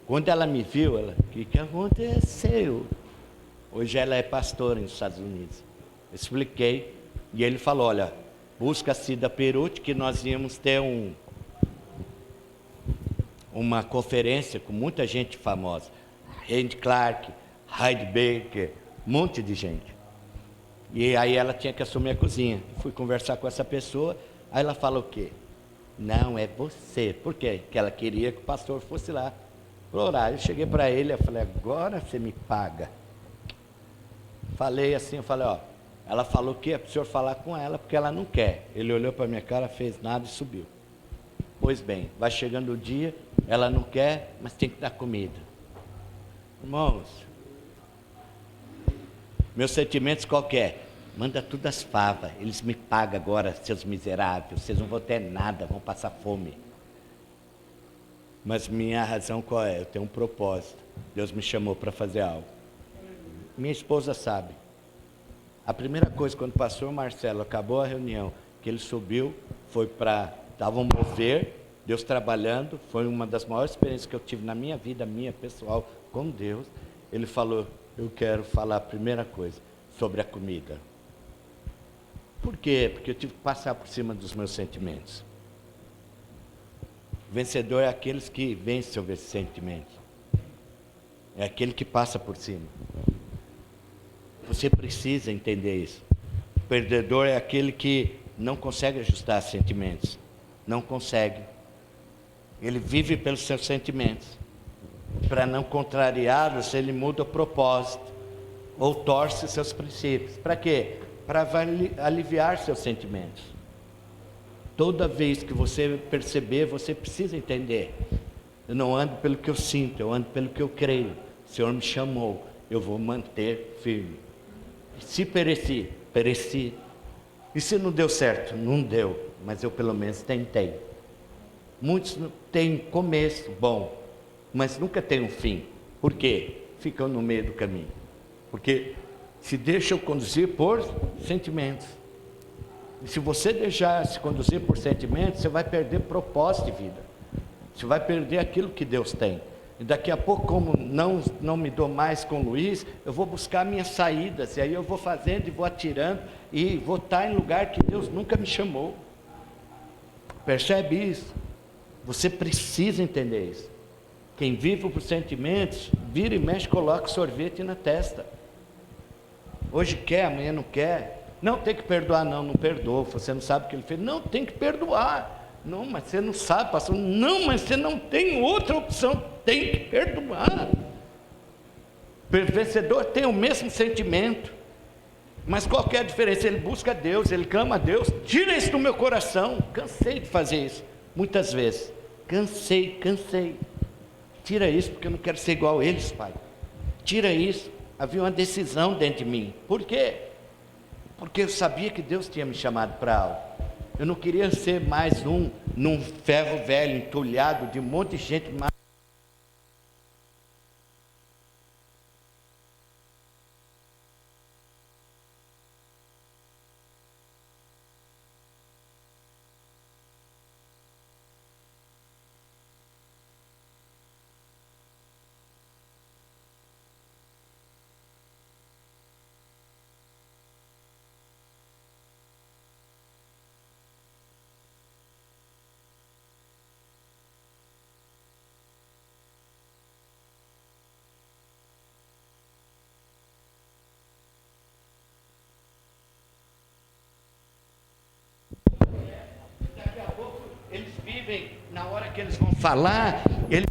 Quando ela me viu, o que aconteceu? Hoje ela é pastora nos Estados Unidos. Eu expliquei, e ele falou, olha, busca a Cida Perucci, que nós íamos ter uma conferência com muita gente famosa. Randy Clark, Heidi Baker, um monte de gente. E aí ela tinha que assumir a cozinha. Fui conversar com essa pessoa, Aí ela fala o quê? Não, é você. Por quê? Porque ela queria que o pastor fosse lá para orar. Eu cheguei para ele e falei, agora você me paga. Falei assim, eu falei, ó, ela falou que é para o senhor falar com ela, porque ela não quer. Ele olhou para a minha cara, fez nada e subiu. Pois bem, vai chegando o dia, ela não quer, mas tem que dar comida. Irmãos, meus sentimentos qualquer, manda tudo as favas, eles me pagam agora, seus miseráveis, vocês não vão ter nada, vão passar fome. Mas minha razão qual é? Eu tenho um propósito, Deus me chamou para fazer algo. Minha esposa sabe. A primeira coisa, quando o pastor Marcelo acabou a reunião, que ele subiu, foi para, estava um mover, Deus trabalhando, foi uma das maiores experiências que eu tive na minha vida, minha pessoal, com Deus. Ele falou, eu quero falar a primeira coisa, sobre a comida. Por quê? Porque eu tive que passar por cima dos meus sentimentos. O vencedor é aqueles que vencem sobre esses sentimentos. É aquele que passa por cima. Você precisa entender isso. O perdedor é aquele que não consegue ajustar sentimentos. Não consegue. Ele vive pelos seus sentimentos. Para não contrariá-los, ele muda o propósito. Ou torce seus princípios. Para quê? Para aliviar seus sentimentos. Toda vez que você perceber, você precisa entender. Eu não ando pelo que eu sinto, eu ando pelo que eu creio. O Senhor me chamou, eu vou manter firme. Se pereci, pereci. E se não deu certo? Não deu, mas eu pelo menos tentei. Muitos têm começo bom, mas nunca tem um fim. Por quê? Ficam no meio do caminho. Porque se deixam conduzir por sentimentos. E se você deixar se conduzir por sentimentos, você vai perder propósito de vida. Você vai perder aquilo que Deus tem. E daqui a pouco, como não me dou mais com o Luiz, eu vou buscar minhas saídas. E aí eu vou fazendo e vou atirando. E vou estar em lugar que Deus nunca me chamou. Percebe isso? Você precisa entender isso. Quem vive por sentimentos, vira e mexe, coloca sorvete na testa. Hoje quer, amanhã não quer. Não, tem que perdoar. Não perdoa. Você não sabe o que ele fez. Não, tem que perdoar. Não, mas você não sabe, pastor. Não, mas você não tem outra opção. Tem que perdoar. O vencedor tem o mesmo sentimento. Mas qual que é a diferença? Ele busca Deus, ele clama a Deus. Tira isso do meu coração. Cansei de fazer isso. Muitas vezes. Cansei. Tira isso, porque eu não quero ser igual a eles, Pai. Tira isso. Havia uma decisão dentro de mim. Por quê? Porque eu sabia que Deus tinha me chamado para algo. Eu não queria ser mais num ferro velho, entulhado de um monte de gente mais. Eles vivem, na hora que eles vão falar, eles...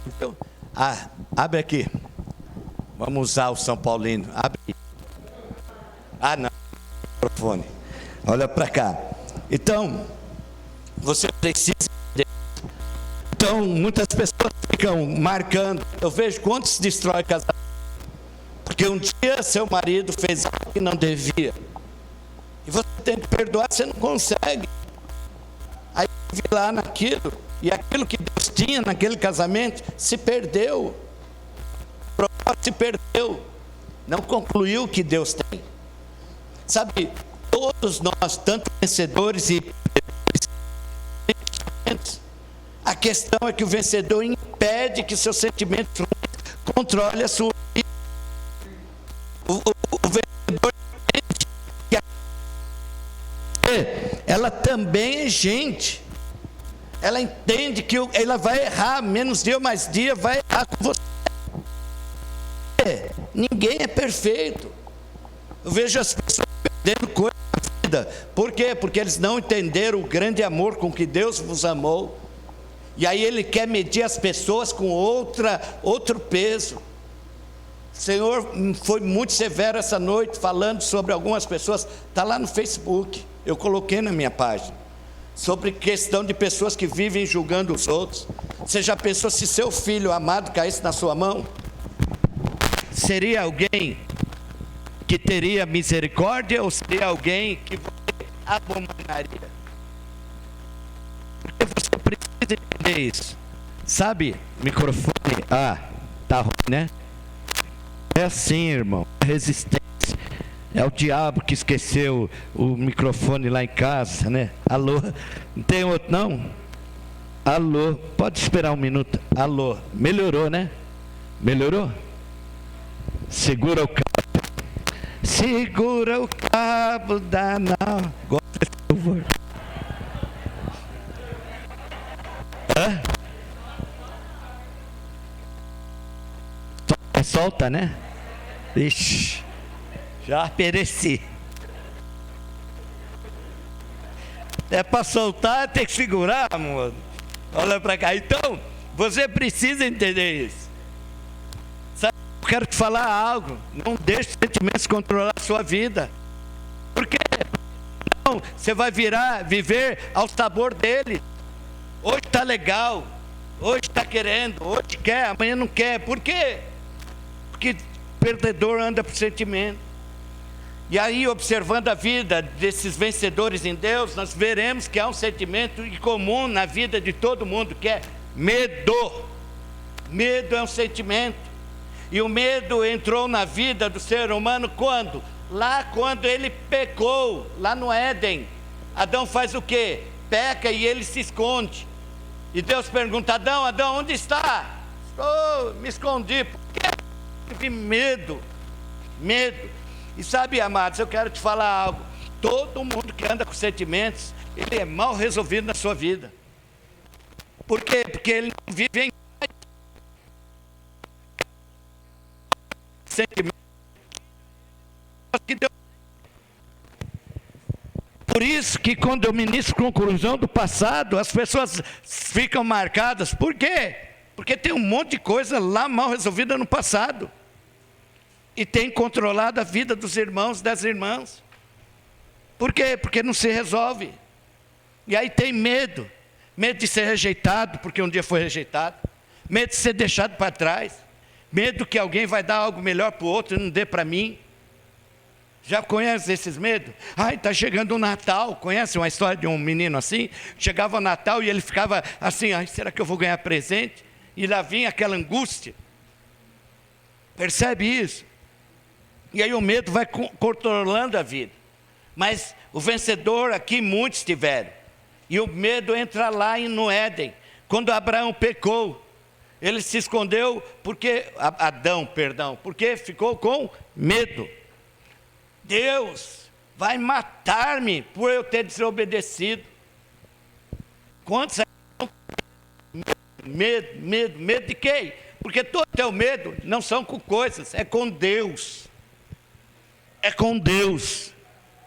Então, abre aqui. Vamos usar o São Paulino. Abre. Não. Microfone. Olha para cá. Então, você precisa entender. Então, muitas pessoas ficam marcando. Eu vejo quantos destrói casamento. Porque um dia seu marido fez algo que não devia. E você tem que perdoar, você não consegue. Aí vive lá naquilo. E aquilo que Deus tinha naquele casamento se perdeu. O propósito se perdeu. Não concluiu o que Deus tem. Sabe, todos nós, tanto vencedores e perdedores, a questão é que o vencedor impede que seus sentimentos ruins controle a sua vida. O vencedor impede que ela também é gente. Ela entende que ela vai errar, menos dia mais dia vai errar com você. Ninguém é perfeito. Eu vejo as pessoas perdendo coisa na vida. Por quê? Porque eles não entenderam o grande amor com que Deus vos amou. E aí ele quer medir as pessoas com outro peso. O Senhor foi muito severo essa noite, falando sobre algumas pessoas. Está lá no Facebook, eu coloquei na minha página, sobre questão de pessoas que vivem julgando os outros. Você já pensou se seu filho amado caísse na sua mão? Seria alguém que teria misericórdia ou seria alguém que você abominaria? Porque você precisa entender isso. Sabe, microfone, tá ruim, né? É assim, irmão, resistência. É o diabo que esqueceu o microfone lá em casa, né? Alô, não tem outro não? Alô, pode esperar um minuto. Alô, melhorou, né? Melhorou? Segura o cabo. Segura o cabo da nau. Gosta desse louvor? Solta, né? Ixi, já pereci. É para soltar, tem que segurar, amor. Olha para cá. Então, você precisa entender isso. Sabe, eu quero te falar algo. Não deixe os sentimentos controlar a sua vida. Por quê? Não, você vai viver ao sabor dele. Hoje está legal, hoje está querendo, hoje quer, amanhã não quer. Por quê? Porque perdedor anda por sentimento. E aí, observando a vida desses vencedores em Deus, nós veremos que há um sentimento comum na vida de todo mundo, que é medo. Medo é um sentimento. E o medo entrou na vida do ser humano quando? Lá quando ele pecou, lá no Éden. Adão faz o quê? Peca e ele se esconde. E Deus pergunta: Adão, onde está? Me escondi. Por quê? Tive medo. E sabe, amados, eu quero te falar algo. Todo mundo que anda com sentimentos, ele é mal resolvido na sua vida. Por quê? Porque ele não vive em sentimentos. Por isso que quando eu ministro conclusão do passado, as pessoas ficam marcadas. Por quê? Porque tem um monte de coisa lá mal resolvida no passado. E tem controlado a vida dos irmãos e das irmãs. Por quê? Porque não se resolve. E aí tem medo. Medo de ser rejeitado, porque um dia foi rejeitado. Medo de ser deixado para trás. Medo que alguém vai dar algo melhor para o outro e não dê para mim. Já conhece esses medos? Está chegando o Natal. Conhece uma história de um menino assim? Chegava o Natal e ele ficava assim: será que eu vou ganhar presente? E lá vinha aquela angústia. Percebe isso? E aí o medo vai controlando a vida. Mas o vencedor aqui muitos tiveram. E o medo entra lá no Éden. Quando Abraão pecou, ele se escondeu porque porque ficou com medo. Deus vai matar-me por eu ter desobedecido. Quantos? Medo de quem? Porque todo teu medo não são com coisas, é com Deus. É com Deus.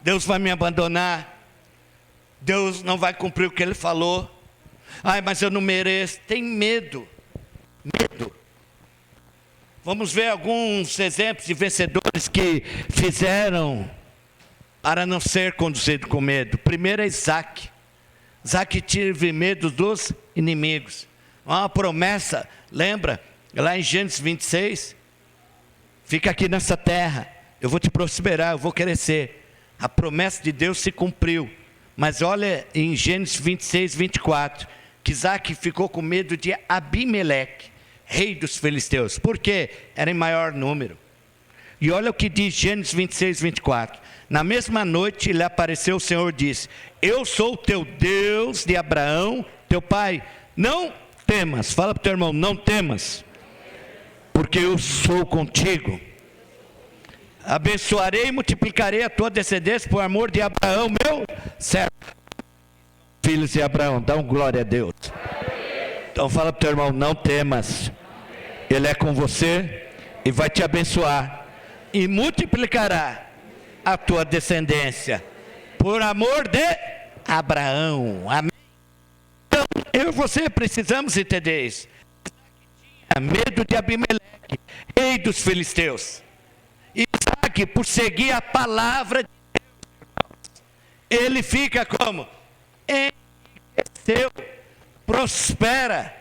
Deus vai me abandonar. Deus não vai cumprir o que Ele falou. Mas eu não mereço. Tem medo. Vamos ver alguns exemplos de vencedores que fizeram para não ser conduzido com medo. Primeiro é Isaac. Isaac teve medo dos inimigos. Uma promessa, lembra? Lá em Gênesis 26. Fica aqui nessa terra. Eu vou te prosperar, eu vou crescer. A promessa de Deus se cumpriu. Mas olha em Gênesis 26, 24. Que Isaac ficou com medo de Abimeleque, rei dos filisteus. Por quê? Era em maior número. E olha o que diz Gênesis 26, 24. Na mesma noite lhe apareceu o Senhor e disse: eu sou o teu Deus de Abraão, teu pai. Não temas. Fala para o teu irmão: não temas, porque eu sou contigo. Abençoarei e multiplicarei a tua descendência por amor de Abraão, meu servo. filhos de Abraão. Dá um glória a Deus. Então fala para o teu irmão, não temas. Ele é com você e vai te abençoar. E multiplicará a tua descendência. Por amor de Abraão. Amém. Então, eu e você precisamos entender isso. Tinha medo de Abimeleque, rei dos filisteus. Isaac, por seguir a palavra de Deus, ele fica como? Enriqueceu, prospera.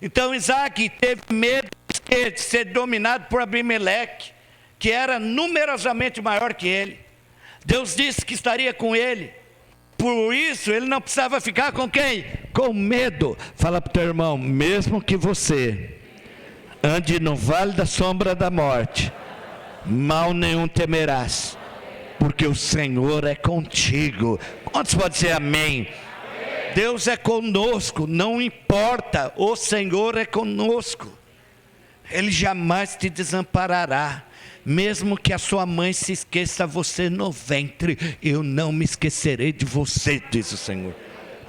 Então Isaac teve medo de ser dominado por Abimeleque, que era numerosamente maior que ele. Deus disse que estaria com ele. Por isso ele não precisava ficar com quem? Com medo. Fala para o teu irmão, mesmo que você ande no vale da sombra da morte, mal nenhum temerás, porque o Senhor é contigo. Quantos podem dizer amém? Deus é conosco, não importa, o Senhor é conosco. Ele jamais te desamparará. Mesmo que a sua mãe se esqueça você no ventre, eu não me esquecerei de você, diz o Senhor.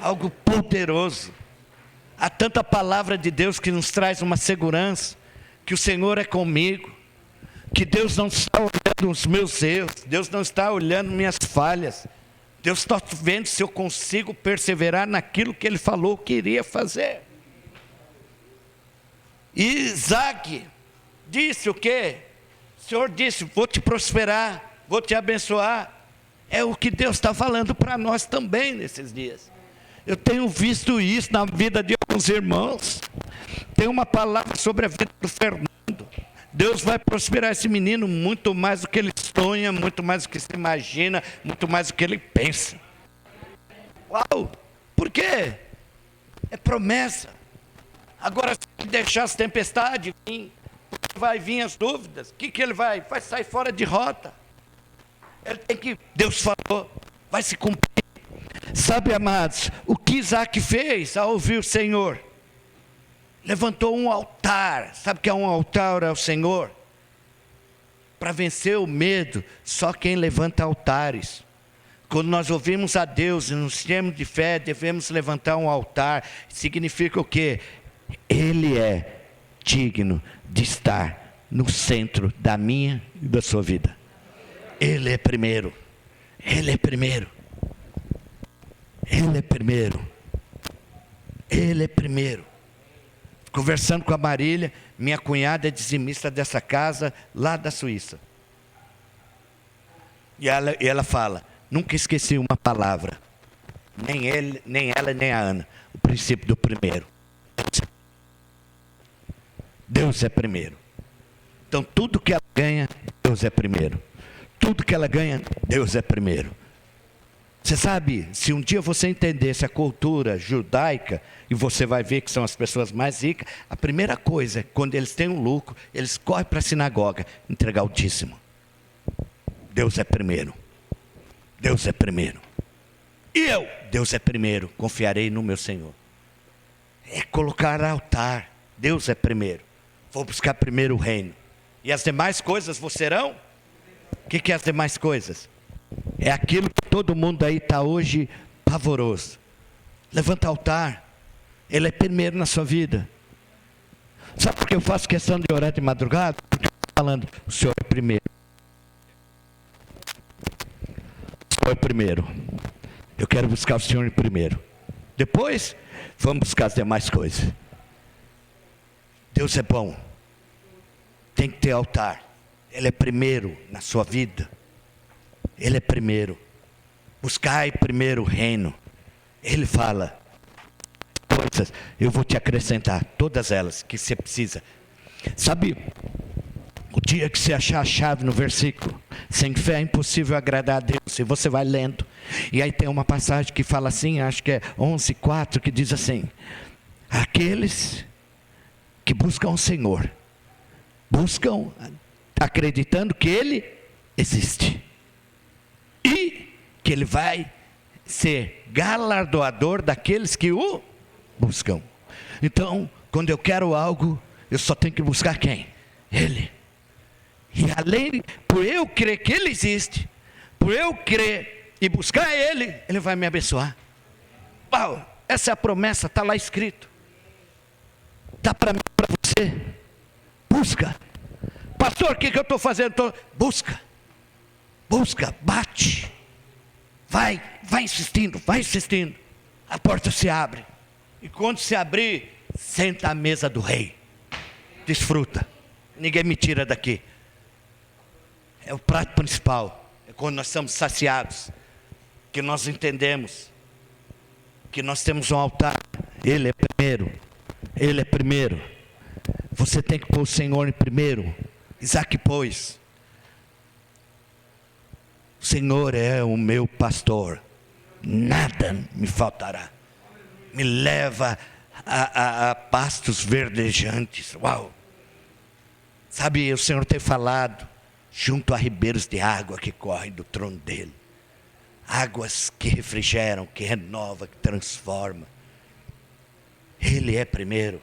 Algo poderoso. Há tanta palavra de Deus que nos traz uma segurança, que o Senhor é comigo, que Deus não está olhando os meus erros, Deus não está olhando minhas falhas, Deus está vendo se eu consigo perseverar naquilo que Ele falou que iria fazer. E Isaac disse o quê? O Senhor disse, vou te prosperar, vou te abençoar. É o que Deus está falando para nós também nesses dias. Eu tenho visto isso na vida de alguns irmãos. Tem uma palavra sobre a vida do Fernando. Deus vai prosperar esse menino muito mais do que ele sonha, muito mais do que se imagina, muito mais do que ele pensa. Uau! Por quê? É promessa. Agora, se ele deixar as tempestades vir, vai vir as dúvidas, o que ele vai? Vai sair fora de rota. Ele tem que, Deus falou, vai se cumprir. Sabe, amados, o que Isaac fez ao ouvir o Senhor? Levantou um altar. Sabe o que é um altar ao Senhor? Para vencer o medo, só quem levanta altares. Quando nós ouvimos a Deus e nos temos de fé, devemos levantar um altar. Significa o quê? Ele é digno de estar no centro da minha e da sua vida. Ele é primeiro. Ele é primeiro. Ele é primeiro. Ele é primeiro. Conversando com a Marília, minha cunhada é dizimista dessa casa, lá da Suíça. E ela fala, nunca esqueci uma palavra. Nem ela, nem a Ana. O princípio do primeiro. Deus é primeiro. Então tudo que ela ganha, Deus é primeiro. Tudo que ela ganha, Deus é primeiro. Você sabe, se um dia você entendesse a cultura judaica, e você vai ver que são as pessoas mais ricas, a primeira coisa, quando eles têm um lucro, eles correm para a sinagoga, entregar o dízimo. Deus é primeiro. Deus é primeiro. E eu, Deus é primeiro, confiarei no meu Senhor. É colocar altar, Deus é primeiro. Vou buscar primeiro o reino. E as demais coisas vos serão? O que é as demais coisas? É aquilo que todo mundo aí está hoje pavoroso. Levanta altar. Ele é primeiro na sua vida. Sabe por que eu faço questão de orar de madrugada? Porque eu estou falando, o Senhor é primeiro. O Senhor é primeiro. Eu quero buscar o Senhor primeiro. Depois, vamos buscar as demais coisas. Deus é bom. Tem que ter altar. Ele é primeiro na sua vida. Ele é primeiro. Buscai primeiro o reino. Ele fala, coisas, eu vou te acrescentar, todas elas que você precisa. Sabe, o dia que você achar a chave no versículo, sem fé é impossível agradar a Deus. E você vai lendo. E aí tem uma passagem que fala assim, acho que é 11:4, que diz assim, aqueles que buscam o Senhor, buscam acreditando que Ele existe. E que Ele vai ser galardoador daqueles que o buscam. Então, quando eu quero algo, eu só tenho que buscar quem? Ele. E além, por eu crer que Ele existe, por eu crer e buscar Ele, Ele vai me abençoar. Uau, essa é a promessa, está lá escrito. Está para mim, para você. Busca. Pastor, o que eu estou fazendo? Busca. Busca, bate. Vai insistindo, vai insistindo. A porta se abre. E quando se abrir, senta à mesa do rei. Desfruta. Ninguém me tira daqui. É o prato principal. É quando nós estamos saciados. Que nós entendemos que nós temos um altar. Ele é primeiro. Ele é primeiro. Você tem que pôr o Senhor em primeiro. Isaac pôs. O Senhor é o meu pastor. Nada me faltará. Me leva a pastos verdejantes. Uau! Sabe, o Senhor tem falado junto a ribeiros de água que correm do trono dele. Águas que refrigeram, que renovam, que transformam. Ele é primeiro.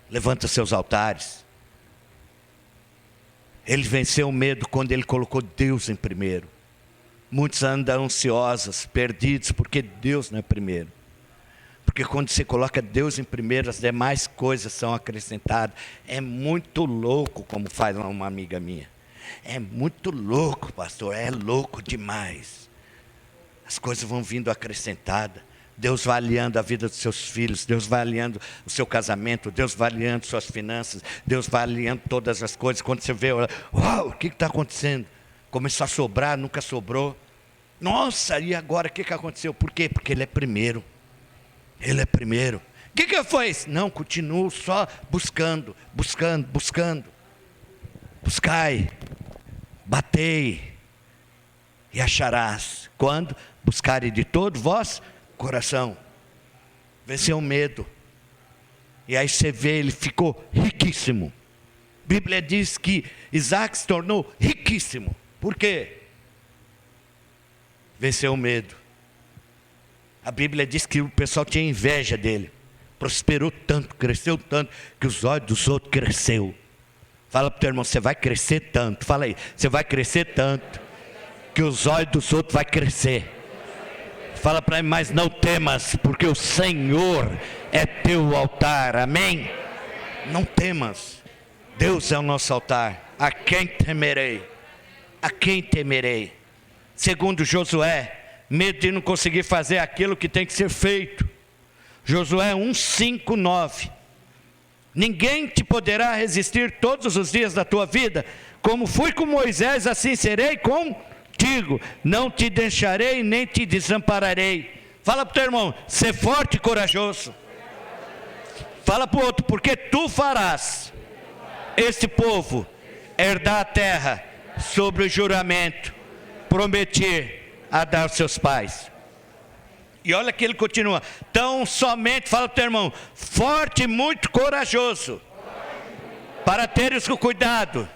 Levanta seus altares. Ele venceu o medo quando ele colocou Deus em primeiro. Muitos andam ansiosos, perdidos, porque Deus não é primeiro. Porque quando você coloca Deus em primeiro, as demais coisas são acrescentadas. É muito louco, como faz uma amiga minha. É muito louco, pastor, é louco demais. As coisas vão vindo acrescentadas. Deus vai alinhando a vida dos seus filhos, Deus vai alinhando o seu casamento, Deus vai alinhando suas finanças, Deus vai alinhando todas as coisas. Quando você vê, uau, o que está acontecendo? Começou a sobrar, nunca sobrou. Nossa, e agora o que aconteceu? Por quê? Porque Ele é primeiro. Ele é primeiro. O que foi isso? Não, continuo só buscando. Buscai, batei e acharás. Quando? Buscarem de todo vosso coração. Venceu o medo. E aí você vê, ele ficou riquíssimo. A Bíblia diz que Isaac se tornou riquíssimo. Por quê? Venceu o medo. A Bíblia diz que o pessoal tinha inveja dele. Prosperou tanto, cresceu tanto, que os olhos dos outros cresceu. Fala para o teu irmão, você vai crescer tanto. Fala aí, você vai crescer tanto, que os olhos dos outros vai crescer. Fala para ele, mas não temas, porque o Senhor é teu altar. Amém? Não temas. Deus é o nosso altar. A quem temerei? A quem temerei? Segundo Josué, medo de não conseguir fazer aquilo que tem que ser feito. Josué 1:5-9. Ninguém te poderá resistir todos os dias da tua vida. Como fui com Moisés, assim serei contigo. Não te deixarei, nem te desampararei. Fala para o teu irmão, ser forte e corajoso. Fala para o outro, porque tu farás este povo herdar a terra sobre o juramento. Prometi a dar aos seus pais. E olha que ele continua. Tão somente, fala para o teu irmão, forte e muito corajoso, para teres o cuidado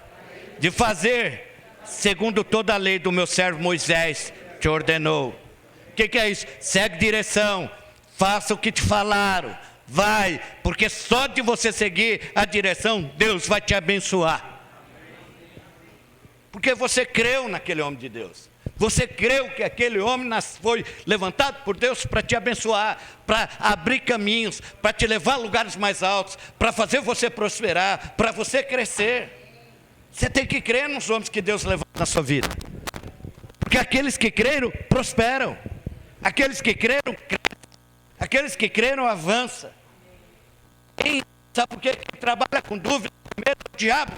de fazer segundo toda a lei do meu servo Moisés te ordenou. O que é isso? Segue direção, faça o que te falaram, vai, porque só de você seguir a direção, Deus vai te abençoar. Porque você creu naquele homem de Deus. Você creu que aquele homem foi levantado por Deus para te abençoar, para abrir caminhos, para te levar a lugares mais altos, para fazer você prosperar, para você crescer. Você tem que crer nos homens que Deus levanta na sua vida. Porque aqueles que creram, prosperam. Aqueles que creram, crescem. Aqueles que creram, avançam. Sabe por quê? Quem trabalha com dúvida, com medo do diabo,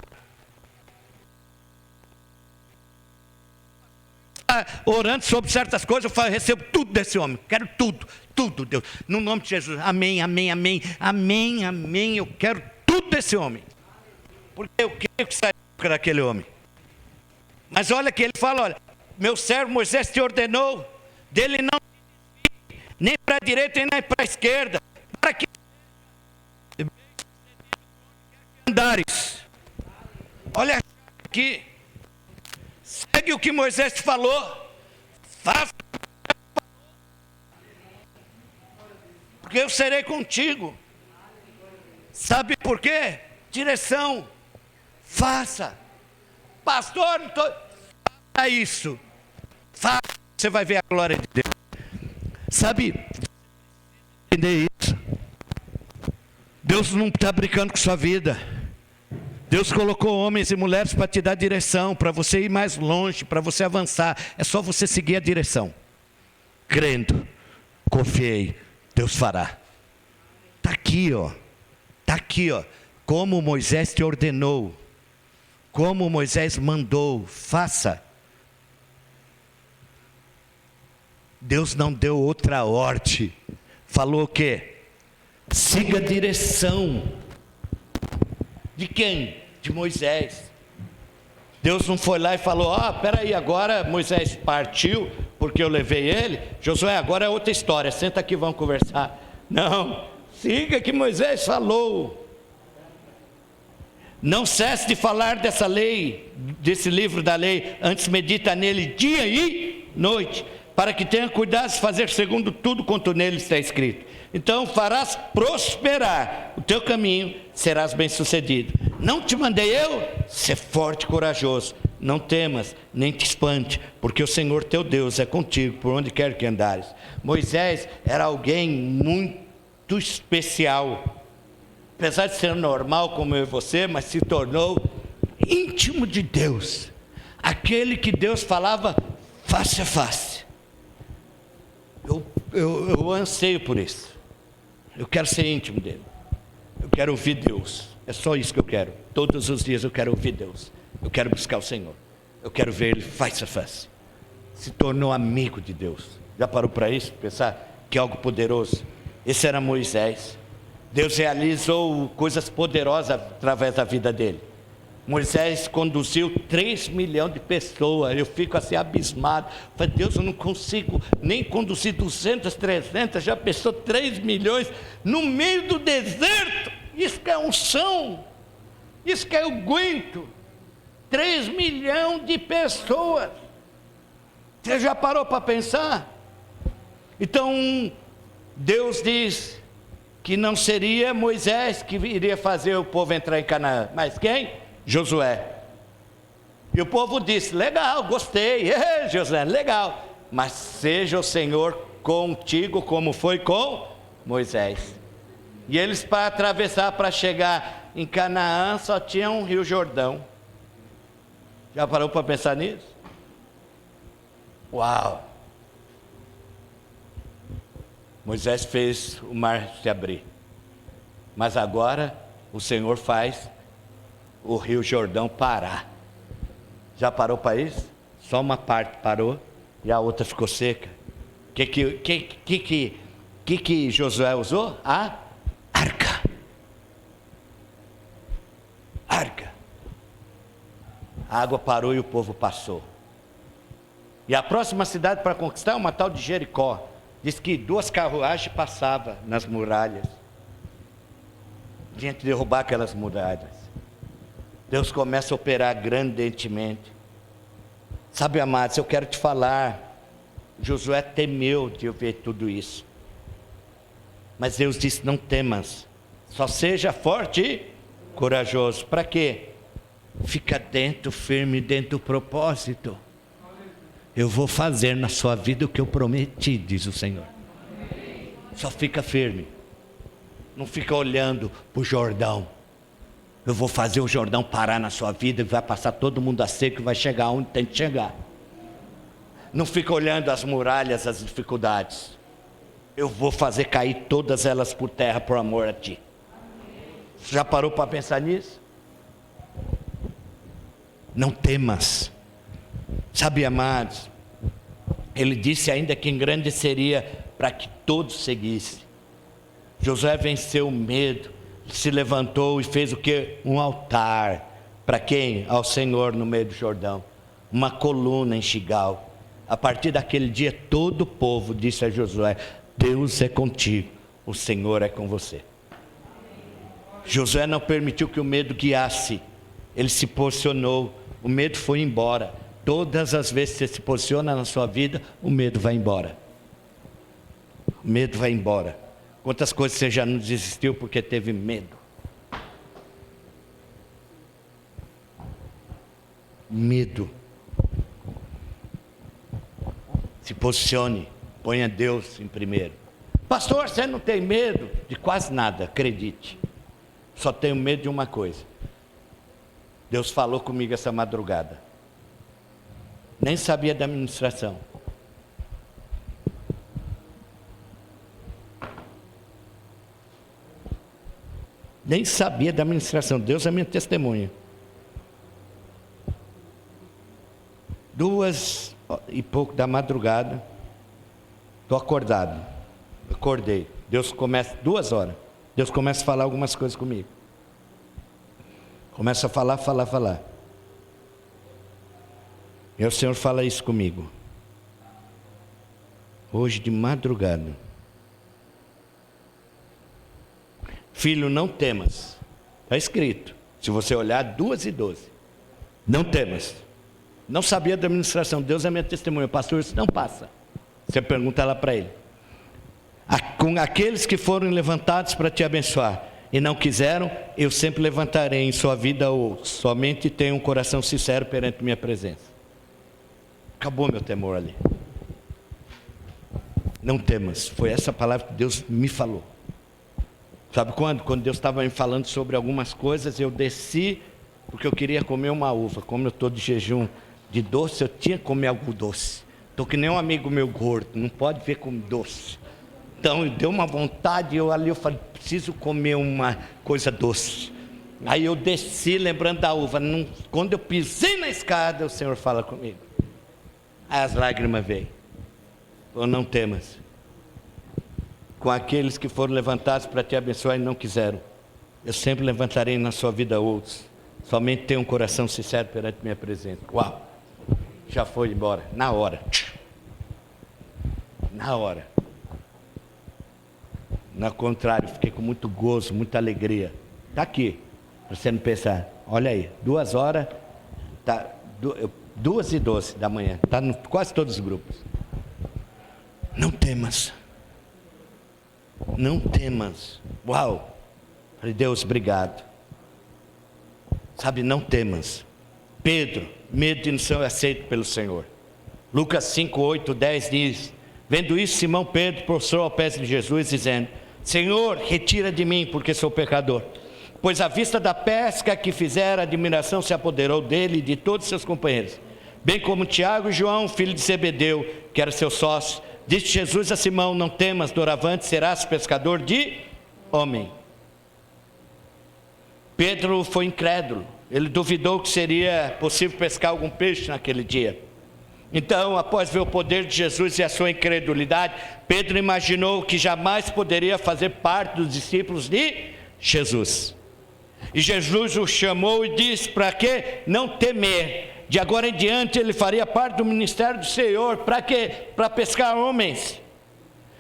orando sobre certas coisas, eu recebo tudo desse homem, quero tudo, Deus, no nome de Jesus, amém, eu quero tudo desse homem, porque eu quero que saia daquele homem. Mas olha que ele fala, olha, meu servo Moisés te ordenou, dele não nem para a direita nem para a esquerda, para que andares. Olha aqui, segue o que Moisés te falou, faça, porque eu serei contigo. Sabe por quê? Direção, faça. Pastor, não tô... faça isso, faça, você vai ver a glória de Deus. Sabe, entender isso. Deus não está brincando com sua vida. Deus colocou homens e mulheres para te dar direção, para você ir mais longe, para você avançar. É só você seguir a direção. Crendo, confiei, Deus fará. Está aqui, ó. Está aqui, ó. Como Moisés te ordenou. Como Moisés mandou. Faça. Deus não deu outra ordem. Falou o quê? Siga a direção. De quem? De Moisés. Deus não foi lá e falou: peraí, agora Moisés partiu, porque eu levei ele. Josué, agora é outra história, senta aqui, vamos conversar. Não, siga que Moisés falou. Não cesse de falar dessa lei, desse livro da lei, antes medita nele dia e noite, para que tenha cuidado de fazer segundo tudo quanto nele está escrito. Então farás prosperar o teu caminho, serás bem-sucedido. Não te mandei eu? Ser forte e corajoso. Não temas, nem te espante, porque o Senhor teu Deus é contigo, por onde quer que andares. Moisés era alguém muito especial. Apesar de ser normal como eu e você, mas se tornou íntimo de Deus. Aquele que Deus falava face a face. Eu anseio por isso. Eu quero ser íntimo dele. Eu quero ouvir Deus. É só isso que eu quero. Todos os dias eu quero ouvir Deus. Eu quero buscar o Senhor. Eu quero ver Ele face a face. Se tornou amigo de Deus. Já parou para isso? Pensar que é algo poderoso. Esse era Moisés. Deus realizou coisas poderosas através da vida dele. Moisés conduziu 3 milhões de pessoas. Eu fico assim abismado. Falei: Deus, eu não consigo nem conduzir 200, 300. Já pensou 3 milhões no meio do deserto? Isso que é unção. Isso que eu aguento. 3 milhões de pessoas. Você já parou para pensar? Então Deus diz que não seria Moisés que iria fazer o povo entrar em Canaã, mas quem? Josué. E o povo disse: legal, gostei, Josué, legal, mas seja o Senhor contigo como foi com Moisés. E eles, para atravessar, para chegar em Canaã, só tinham um rio Jordão. Já parou para pensar nisso? Uau! Moisés fez o mar se abrir, mas agora o Senhor faz o rio Jordão parar. Já parou para isso? Só uma parte parou e a outra ficou seca. Que Josué usou? A arca. Arca. A água parou e o povo passou. E a próxima cidade para conquistar é uma tal de Jericó. Diz que 2 carruagens passavam nas muralhas. Tinha que derrubar aquelas muralhas. Deus começa a operar grandemente. Sabe, amados, eu quero te falar. Josué temeu de ver tudo isso. Mas Deus disse: não temas. Só seja forte e corajoso. Para quê? Fica dentro, firme dentro do propósito. Eu vou fazer na sua vida o que eu prometi, diz o Senhor. Só fica firme. Não fica olhando para o Jordão. Eu vou fazer o Jordão parar na sua vida e vai passar todo mundo a seco e vai chegar onde tem que chegar. Não fica olhando as muralhas, as dificuldades. Eu vou fazer cair todas elas por terra por amor a ti. Você já parou para pensar nisso? Não temas. Sabe, amados, ele disse ainda que engrandeceria para que todos seguissem. Josué venceu o medo, se levantou e fez o que? Um altar. Para quem? Ao Senhor no meio do Jordão. Uma coluna em Gigal. A partir daquele dia todo o povo disse a Josué: Deus é contigo, o Senhor é com você. Josué não permitiu que o medo guiasse. Ele se posicionou. O medo foi embora. Todas as vezes que você se posiciona na sua vida, o medo vai embora. O medo vai embora. Quantas coisas você já não desistiu porque teve medo? Medo. Se posicione. Ponha Deus em primeiro. Pastor, você não tem medo de quase nada, acredite. Só tenho medo de uma coisa. Deus falou comigo essa madrugada. Nem sabia da ministração. Nem sabia da ministração. Deus é minha testemunha. 2:00 da madrugada. Estou acordado. Acordei. Deus começa, 2 horas. Deus começa a falar algumas coisas comigo. Começa a falar. E o Senhor fala isso comigo. Hoje de madrugada. Filho, não temas. Está escrito. Se você olhar, 2:12. Não temas. Não sabia da administração. Deus é minha testemunha. Pastor, isso não passa. Você pergunta lá para ele. Com aqueles que foram levantados para te abençoar e não quiseram, eu sempre levantarei em sua vida ou somente tenha um coração sincero perante minha presença. Acabou meu temor ali. Não temas. Foi essa palavra que Deus me falou. Sabe quando? Quando Deus estava me falando sobre algumas coisas, eu desci, porque eu queria comer uma uva. Como eu estou de jejum de doce, eu tinha que comer algo doce. Estou que nem um amigo meu gordo, não pode ver como doce. Então, deu uma vontade, eu falei, preciso comer uma coisa doce. Aí eu desci, lembrando da uva. Quando eu pisei na escada, o Senhor fala comigo. Aí as lágrimas veio. Ou não temas. Com aqueles que foram levantados para te abençoar e não quiseram, eu sempre levantarei na sua vida outros. Somente tenha um coração sincero perante minha presença. Uau! Já foi embora, na hora. Na hora. No contrário, fiquei com muito gozo, muita alegria. Está aqui, para você não pensar. Olha aí, 2 horas, tá, 2:12 da manhã. Está em quase todos os grupos. Não temas. Não temas. Uau! Falei, Deus, obrigado. Sabe, não temas. Pedro, medo de não ser aceito pelo Senhor. Lucas 5:8-10 diz: vendo isso, Simão Pedro prostrou aos pés de Jesus, dizendo: Senhor, retira de mim, porque sou pecador. Pois à vista da pesca que fizera, a admiração se apoderou dele e de todos seus companheiros, bem como Tiago e João, filho de Zebedeu, que era seu sócio. Disse Jesus a Simão: não temas, doravante serás pescador de homem. Pedro foi incrédulo. Ele duvidou que seria possível pescar algum peixe naquele dia. Então, após ver o poder de Jesus e a sua incredulidade, Pedro imaginou que jamais poderia fazer parte dos discípulos de Jesus. E Jesus o chamou e disse para que não temer. De agora em diante ele faria parte do ministério do Senhor. Para quê? Para pescar homens.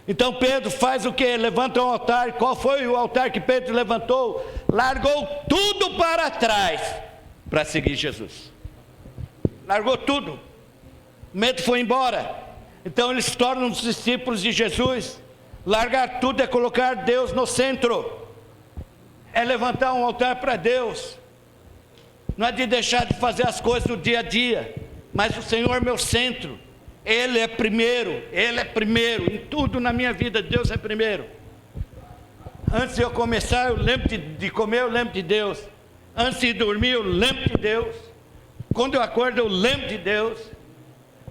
Então Pedro faz o quê? Levanta um altar. Qual foi o altar que Pedro levantou? Largou tudo para trás para seguir Jesus. Largou tudo. O medo foi embora. Então eles se tornam os discípulos de Jesus. Largar tudo é colocar Deus no centro. É levantar um altar para Deus. Não é de deixar de fazer as coisas do dia a dia, mas o Senhor é meu centro. Ele é primeiro em tudo na minha vida. Deus é primeiro. Antes de eu começar, eu lembro de comer, eu lembro de Deus. Antes de dormir, eu lembro de Deus. Quando eu acordo, eu lembro de Deus.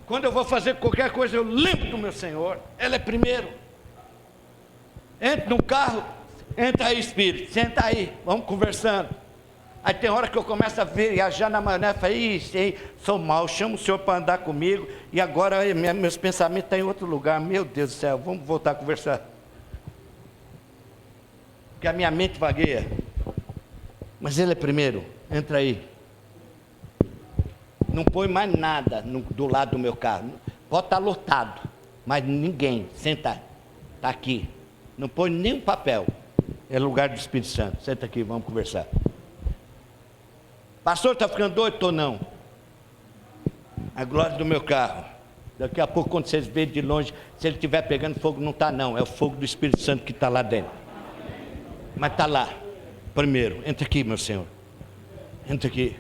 Quando eu vou fazer qualquer coisa, eu lembro do meu Senhor. Ele é primeiro. Entra no carro, entra aí, Espírito, senta aí, vamos conversando. Aí tem hora que eu começo a viajar na maionese, falei, sou mal, chamo o Senhor para andar comigo, e agora meus pensamentos estão em outro lugar. Meu Deus do céu, vamos voltar a conversar. Porque a minha mente vagueia. Mas Ele é primeiro, entra aí. Não põe mais nada do lado do meu carro. Pode estar lotado, mas ninguém, senta, está aqui. Não põe nem um papel. É lugar do Espírito Santo. Senta aqui, vamos conversar. Pastor, está ficando doido? Estou não. A glória do meu carro. Daqui a pouco, quando vocês verem de longe, se ele estiver pegando fogo, não está não. É o fogo do Espírito Santo que está lá dentro. Mas está lá. Primeiro, entra aqui, meu Senhor. Entra aqui.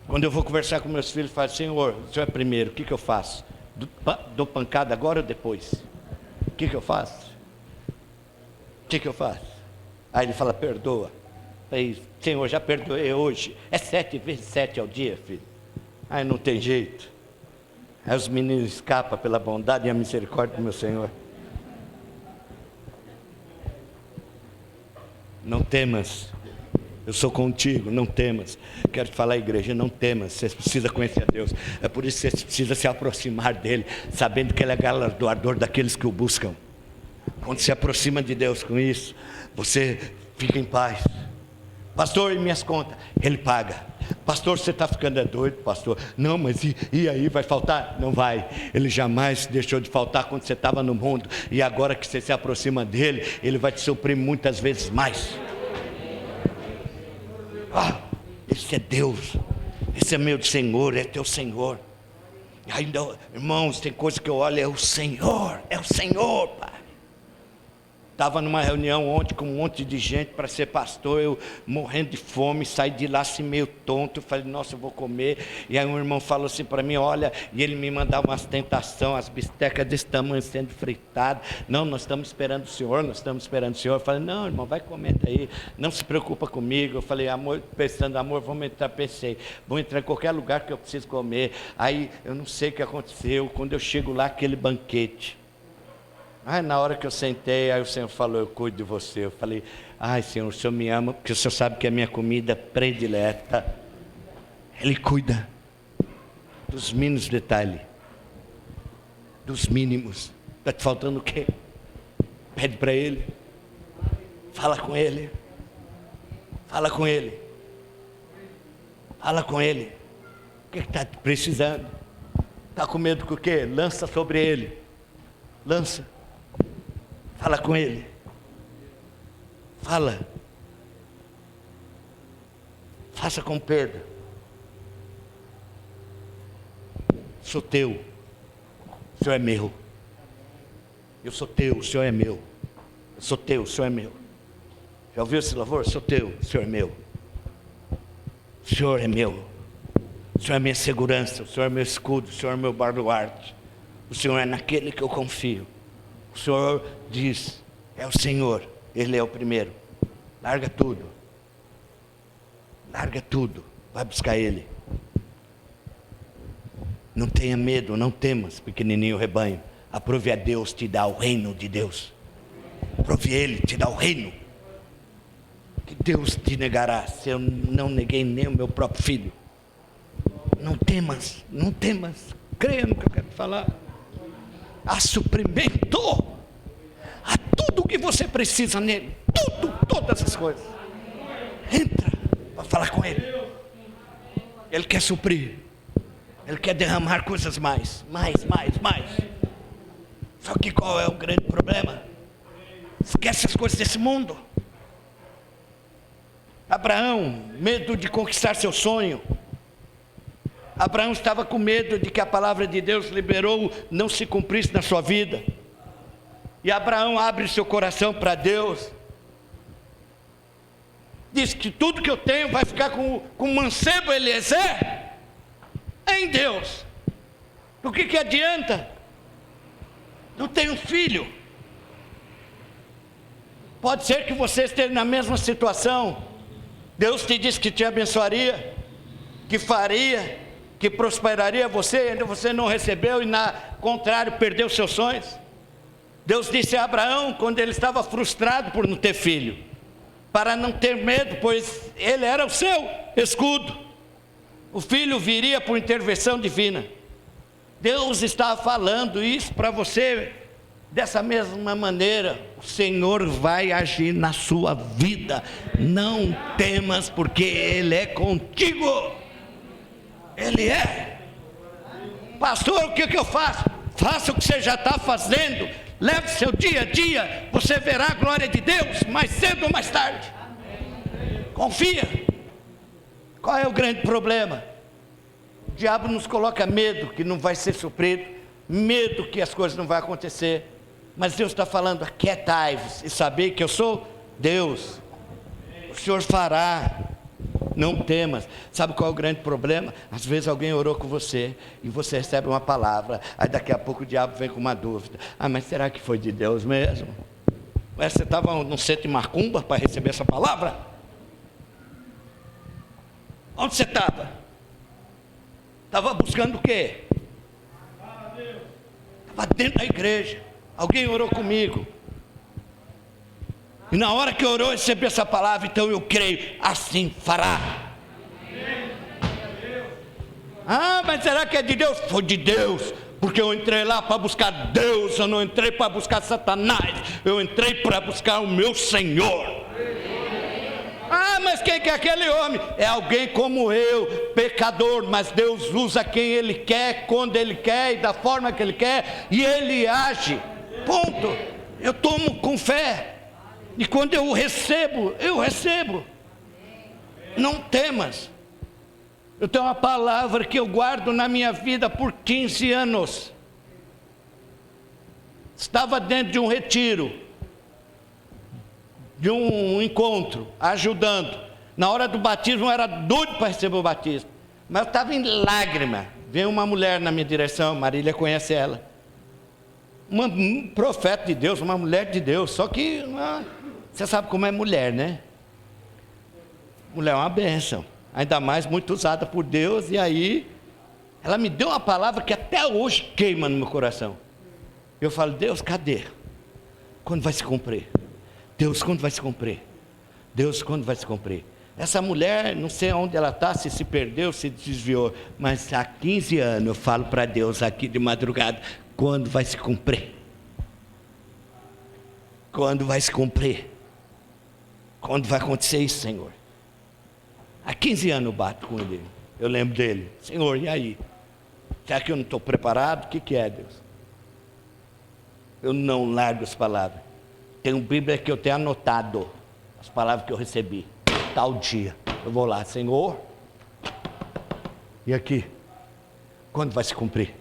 Quando eu vou conversar com meus filhos, eu falo, Senhor, o Senhor é primeiro, o que eu faço? Dou pancada agora ou depois? que eu faço? O que eu faço? Aí ele fala, perdoa. Aí, Senhor, já perdoei hoje. É 7 vezes 7 ao dia, filho. Aí não tem jeito. Aí os meninos escapam pela bondade e a misericórdia do meu Senhor. Não temas, eu sou contigo, não temas. Quero te falar, igreja, não temas. Você precisa conhecer a Deus. É por isso que você precisa se aproximar dEle, sabendo que Ele é galardoador daqueles que o buscam. Quando se aproxima de Deus com isso, você fica em paz. Pastor, e minhas contas? Ele paga. Pastor, você está ficando doido, pastor? Não, mas e aí, vai faltar? Não vai. Ele jamais deixou de faltar quando você estava no mundo. E agora que você se aproxima dEle, Ele vai te suprir muitas vezes mais. Esse é Deus. Esse é meu Senhor, é teu Senhor. Ainda, irmãos, tem coisa que eu olho, é o Senhor, Pai. Estava numa reunião ontem com um monte de gente para ser pastor, eu morrendo de fome, saí de lá assim meio tonto, falei, nossa, eu vou comer. E aí um irmão falou assim para mim, olha, e ele me mandava umas tentações, as bistecas desse tamanho sendo fritadas. Não, nós estamos esperando o Senhor, Eu falei, não, irmão, vai comer aí, não se preocupa comigo. Eu falei, amor, pensando, amor, vamos entrar, vou entrar em qualquer lugar que eu preciso comer. Aí eu não sei o que aconteceu, quando eu chego lá, aquele banquete. Na hora que eu sentei, aí o Senhor falou, eu cuido de você. Eu falei, Senhor, o Senhor me ama, porque o Senhor sabe que é a minha comida predileta. Ele cuida dos mínimos detalhes, dos mínimos. Está te faltando o quê? Pede para Ele, fala com Ele, fala com Ele, fala com Ele. O que está precisando? Está com medo com o quê? Lança sobre Ele, lança. Fala com Ele. Fala. Faça com Pedro. Sou teu. O Senhor é meu. Eu sou teu, o Senhor é meu. Eu sou teu, o Senhor é meu. Já ouviu esse louvor? Sou teu, o Senhor é meu. O Senhor é meu. O Senhor é minha segurança. O Senhor é meu escudo. O Senhor é meu baluarte. O Senhor é naquele que eu confio. O Senhor diz, é o Senhor, Ele é o primeiro. Larga tudo, vai buscar Ele. Não tenha medo, não temas, pequenininho rebanho. Aprove a Deus te dar o reino de Deus. Aprove Ele te dar o reino. Que Deus te negará, se eu não neguei nem o meu próprio filho. Não temas, creia no que eu quero te falar. Há suprimento, há tudo o que você precisa nele, todas as coisas. Entra para falar com Ele. Ele quer suprir, Ele quer derramar coisas mais. Só que qual é o grande problema? Esquece as coisas desse mundo. Abraão, medo de conquistar seu sonho. Abraão estava com medo de que a palavra de Deus liberou não se cumprisse na sua vida. E Abraão abre seu coração para Deus. Diz que tudo que eu tenho vai ficar com o mancebo Eliezer em Deus. Do que adianta? Não tenho filho. Pode ser que você esteja na mesma situação. Deus te disse que te abençoaria, que faria, que prosperaria você, ainda você não recebeu e na contrário perdeu seus sonhos. Deus disse a Abraão quando ele estava frustrado por não ter filho, para não ter medo, pois ele era o seu escudo. O filho viria por intervenção divina. Deus estava falando isso para você dessa mesma maneira. O Senhor vai agir na sua vida. Não temas, porque Ele é contigo. Ele é. Pastor, o que eu faço? Faça o que você já está fazendo. Leve seu dia a dia. Você verá a glória de Deus mais cedo ou mais tarde. Confia. Qual é o grande problema? O diabo nos coloca medo que não vai ser suprido, medo que as coisas não vão acontecer. Mas Deus está falando, aquietai-vos e saber que eu sou Deus. O Senhor fará. Não temas. Sabe qual é o grande problema? Às vezes alguém orou com você e você recebe uma palavra, aí daqui a pouco o diabo vem com uma dúvida. Mas será que foi de Deus mesmo? Ué, você estava no centro de macumba para receber essa palavra? Onde você estava? Estava buscando o quê? Estava dentro da igreja. Alguém orou comigo. E na hora que orou, eu recebi essa palavra, então eu creio, assim fará. Mas será que é de Deus? Foi de Deus, porque eu entrei lá para buscar Deus, eu não entrei para buscar Satanás, eu entrei para buscar o meu Senhor. Mas quem que é aquele homem? É alguém como eu, pecador, mas Deus usa quem Ele quer, quando Ele quer e da forma que Ele quer, e Ele age, ponto. Eu tomo com fé. E quando eu recebo. Não temas. Eu tenho uma palavra que eu guardo na minha vida por 15 anos. Estava dentro de um retiro, de um encontro, ajudando. Na hora do batismo eu era doido para receber o batismo, mas eu estava em lágrima. Veio uma mulher na minha direção, Marília conhece ela. Um profeta de Deus, uma mulher de Deus, só que você sabe como é mulher, né? Mulher é uma bênção, ainda mais muito usada por Deus. E aí, ela me deu uma palavra que até hoje queima no meu coração. Eu falo, Deus, cadê? Quando vai se cumprir? Deus, quando vai se cumprir? Deus, quando vai se cumprir? Essa mulher, não sei onde ela está, se perdeu, se desviou, mas há 15 anos eu falo para Deus aqui de madrugada, quando vai se cumprir? Quando vai se cumprir? Quando vai acontecer isso, Senhor? Há 15 anos eu bato com Ele. Eu lembro dele. Senhor, e aí? Será que eu não estou preparado? O que é, Deus? Eu não largo as palavras. Tem um Bíblia que eu tenho anotado as palavras que eu recebi. Tal dia. Eu vou lá, Senhor. E aqui? Quando vai se cumprir?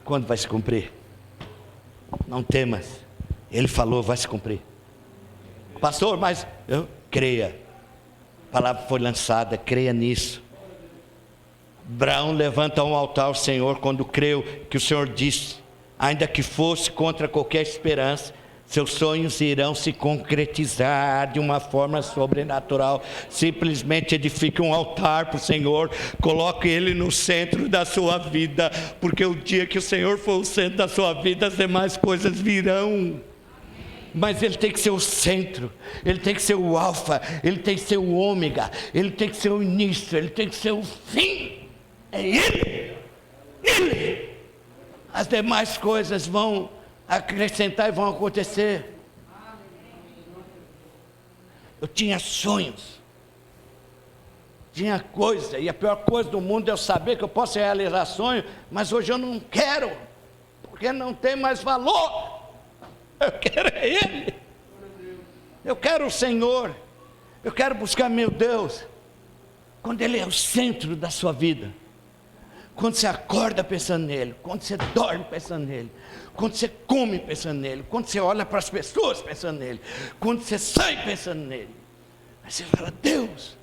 Quando vai se cumprir? Não temas. Ele falou, vai se cumprir. Pastor, mas eu creia. A palavra foi lançada, creia nisso. Abraão levanta um altar ao Senhor quando creu que o Senhor disse, ainda que fosse contra qualquer esperança, seus sonhos irão se concretizar de uma forma sobrenatural. Simplesmente edifique um altar para o Senhor, coloque Ele no centro da sua vida, porque o dia que o Senhor for o centro da sua vida, as demais coisas virão. Mas Ele tem que ser o centro, Ele tem que ser o alfa, Ele tem que ser o ômega, Ele tem que ser o início, Ele tem que ser o fim. É Ele. As demais coisas vão acrescentar e vão acontecer. Eu tinha sonhos, tinha coisa, e a pior coisa do mundo é eu saber que eu posso realizar sonhos, mas hoje eu não quero, porque não tem mais valor. Eu quero Ele, eu quero o Senhor, eu quero buscar meu Deus, quando Ele é o centro da sua vida, quando você acorda pensando nele, quando você dorme pensando nele, quando você come pensando nele, quando você olha para as pessoas pensando nele, quando você sai pensando nele, aí você fala, Deus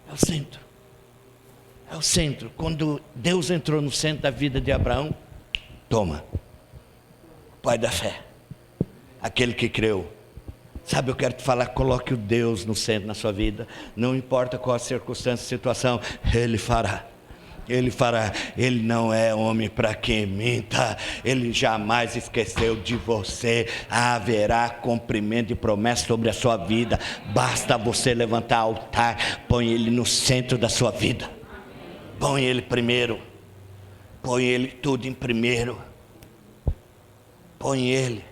é o centro, é o centro. Quando Deus entrou no centro da vida de Abraão, toma, pai da fé, aquele que creu. Sabe, eu quero te falar, coloque o Deus no centro na sua vida, não importa qual a circunstância, a situação, Ele fará. Ele fará. Ele não é homem para que minta, Ele jamais esqueceu de você. Haverá cumprimento de promessa sobre a sua vida, basta você levantar altar, põe Ele no centro da sua vida, põe Ele primeiro, põe Ele tudo em primeiro, põe Ele.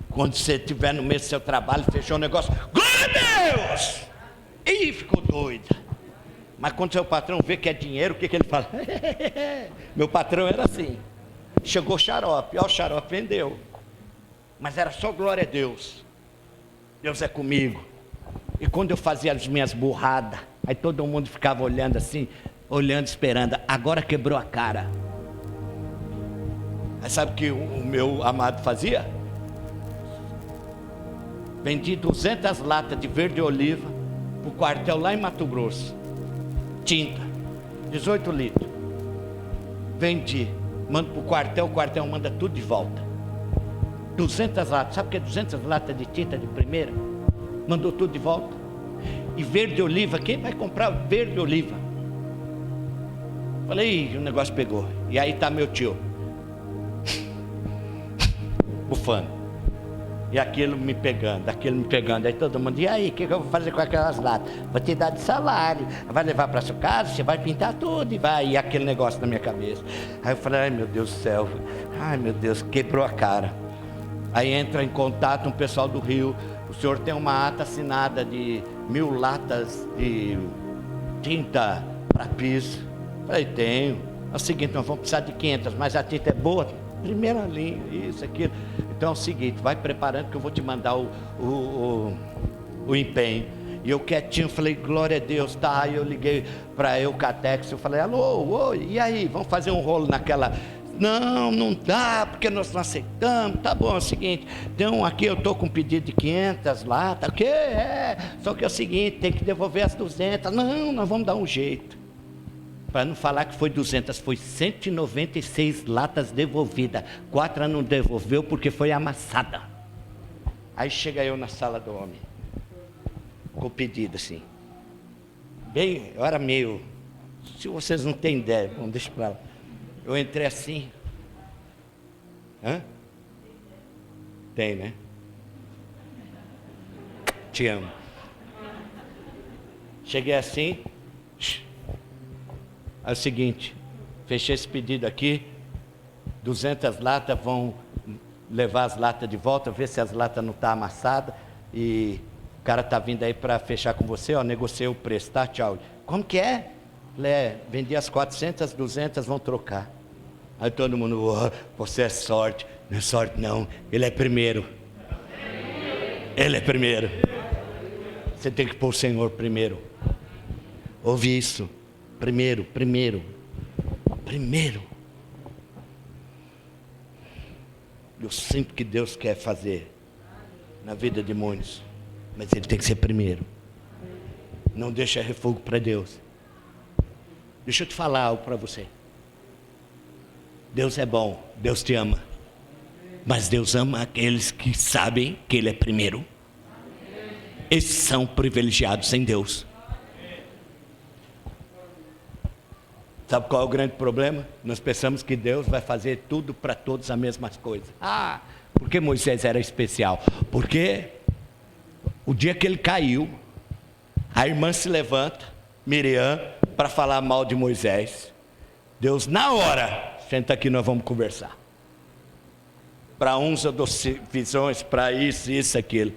Quando você estiver no meio do seu trabalho, fechou o negócio, glória a Deus! Ih, ficou doida. Mas quando seu patrão vê que é dinheiro, o que ele fala? Meu patrão era assim. Chegou xarope, ó, o xarope vendeu. Mas era só glória a Deus. Deus é comigo. E quando eu fazia as minhas burradas, aí todo mundo ficava olhando assim, olhando, esperando. Agora quebrou a cara. Aí sabe o que o meu amado fazia? Vendi 200 latas de verde oliva para o quartel lá em Mato Grosso. Tinta, 18 litros. Vendi, mando para o quartel manda tudo de volta. 200 latas, sabe o que é 200 latas de tinta de primeira? Mandou tudo de volta. E verde oliva, quem vai comprar verde oliva? Falei, o negócio pegou. E aí está meu tio bufando. E aquilo me pegando. Aí todo mundo, e aí, o que eu vou fazer com aquelas latas? Vou te dar de salário, vai levar para sua casa, você vai pintar tudo e vai. E aquele negócio na minha cabeça. Aí eu falei, ai meu Deus do céu, ai meu Deus, quebrou a cara. Aí entra em contato um pessoal do Rio, o senhor tem uma ata assinada de 1000 latas de tinta para piso. Falei, tenho. É o seguinte, nós vamos precisar de 500, mas a tinta é boa, primeira linha, isso, aquilo. Então é o seguinte, vai preparando que eu vou te mandar o empenho. E eu quietinho, falei, glória a Deus, tá. Aí eu liguei para Eucatex, eu falei, alô, e aí, vamos fazer um rolo naquela... Não dá, porque nós não aceitamos. Tá bom, é o seguinte, então aqui eu estou com um pedido de 500 latas, o quê? Só que é o seguinte, tem que devolver as 200. Não, nós vamos dar um jeito. Para não falar que foi 200, foi 196 latas devolvidas. 4 não devolveu porque foi amassada. Aí chega eu na sala do homem, com o pedido assim. Bem, eu era meio... Se vocês não têm ideia, vamos deixar para lá. Eu entrei assim. Hã? Tem, né? Te amo. Cheguei assim. É o seguinte, fechei esse pedido aqui, 200 latas, vão levar as latas de volta, ver se as latas não estão amassadas, e o cara está vindo aí para fechar com você, ó, negociei o preço, tá, tchau. Como que é? Vendi as 400, 200, vão trocar. Aí todo mundo, oh, você é sorte. Não é sorte não, ele é primeiro. Ele é primeiro. Você tem que pôr o Senhor primeiro. Ouve isso. Primeiro. Eu sinto que Deus quer fazer na vida de muitos, mas ele tem que ser primeiro. Não deixa refogo para Deus. Deixa eu te falar algo para você. Deus é bom, Deus te ama, mas Deus ama aqueles que sabem que Ele é primeiro. Esses são privilegiados em Deus. Sabe qual é o grande problema? Nós pensamos que Deus vai fazer tudo para todos as mesmas coisas. Por que Moisés era especial? Porque o dia que ele caiu, a irmã se levanta, Miriam, para falar mal de Moisés. Deus, na hora, senta aqui, nós vamos conversar. Para uns eu dou visões, para isso, aquilo.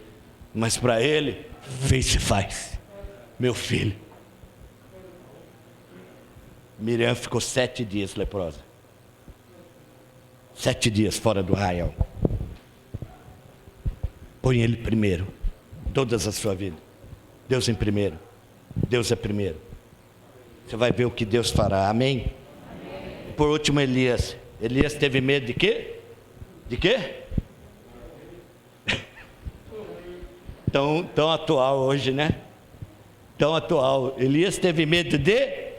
Mas para ele, fez e faz. Meu filho. Miriam ficou 7 dias leprosa. 7 dias fora do arraial. Põe ele primeiro. Todas a sua vida. Deus em primeiro. Deus é primeiro. Você vai ver o que Deus fará. Amém? Amém. Por último, Elias. Elias teve medo de quê? De quê? Tão atual hoje, né? Tão atual. Elias teve medo de...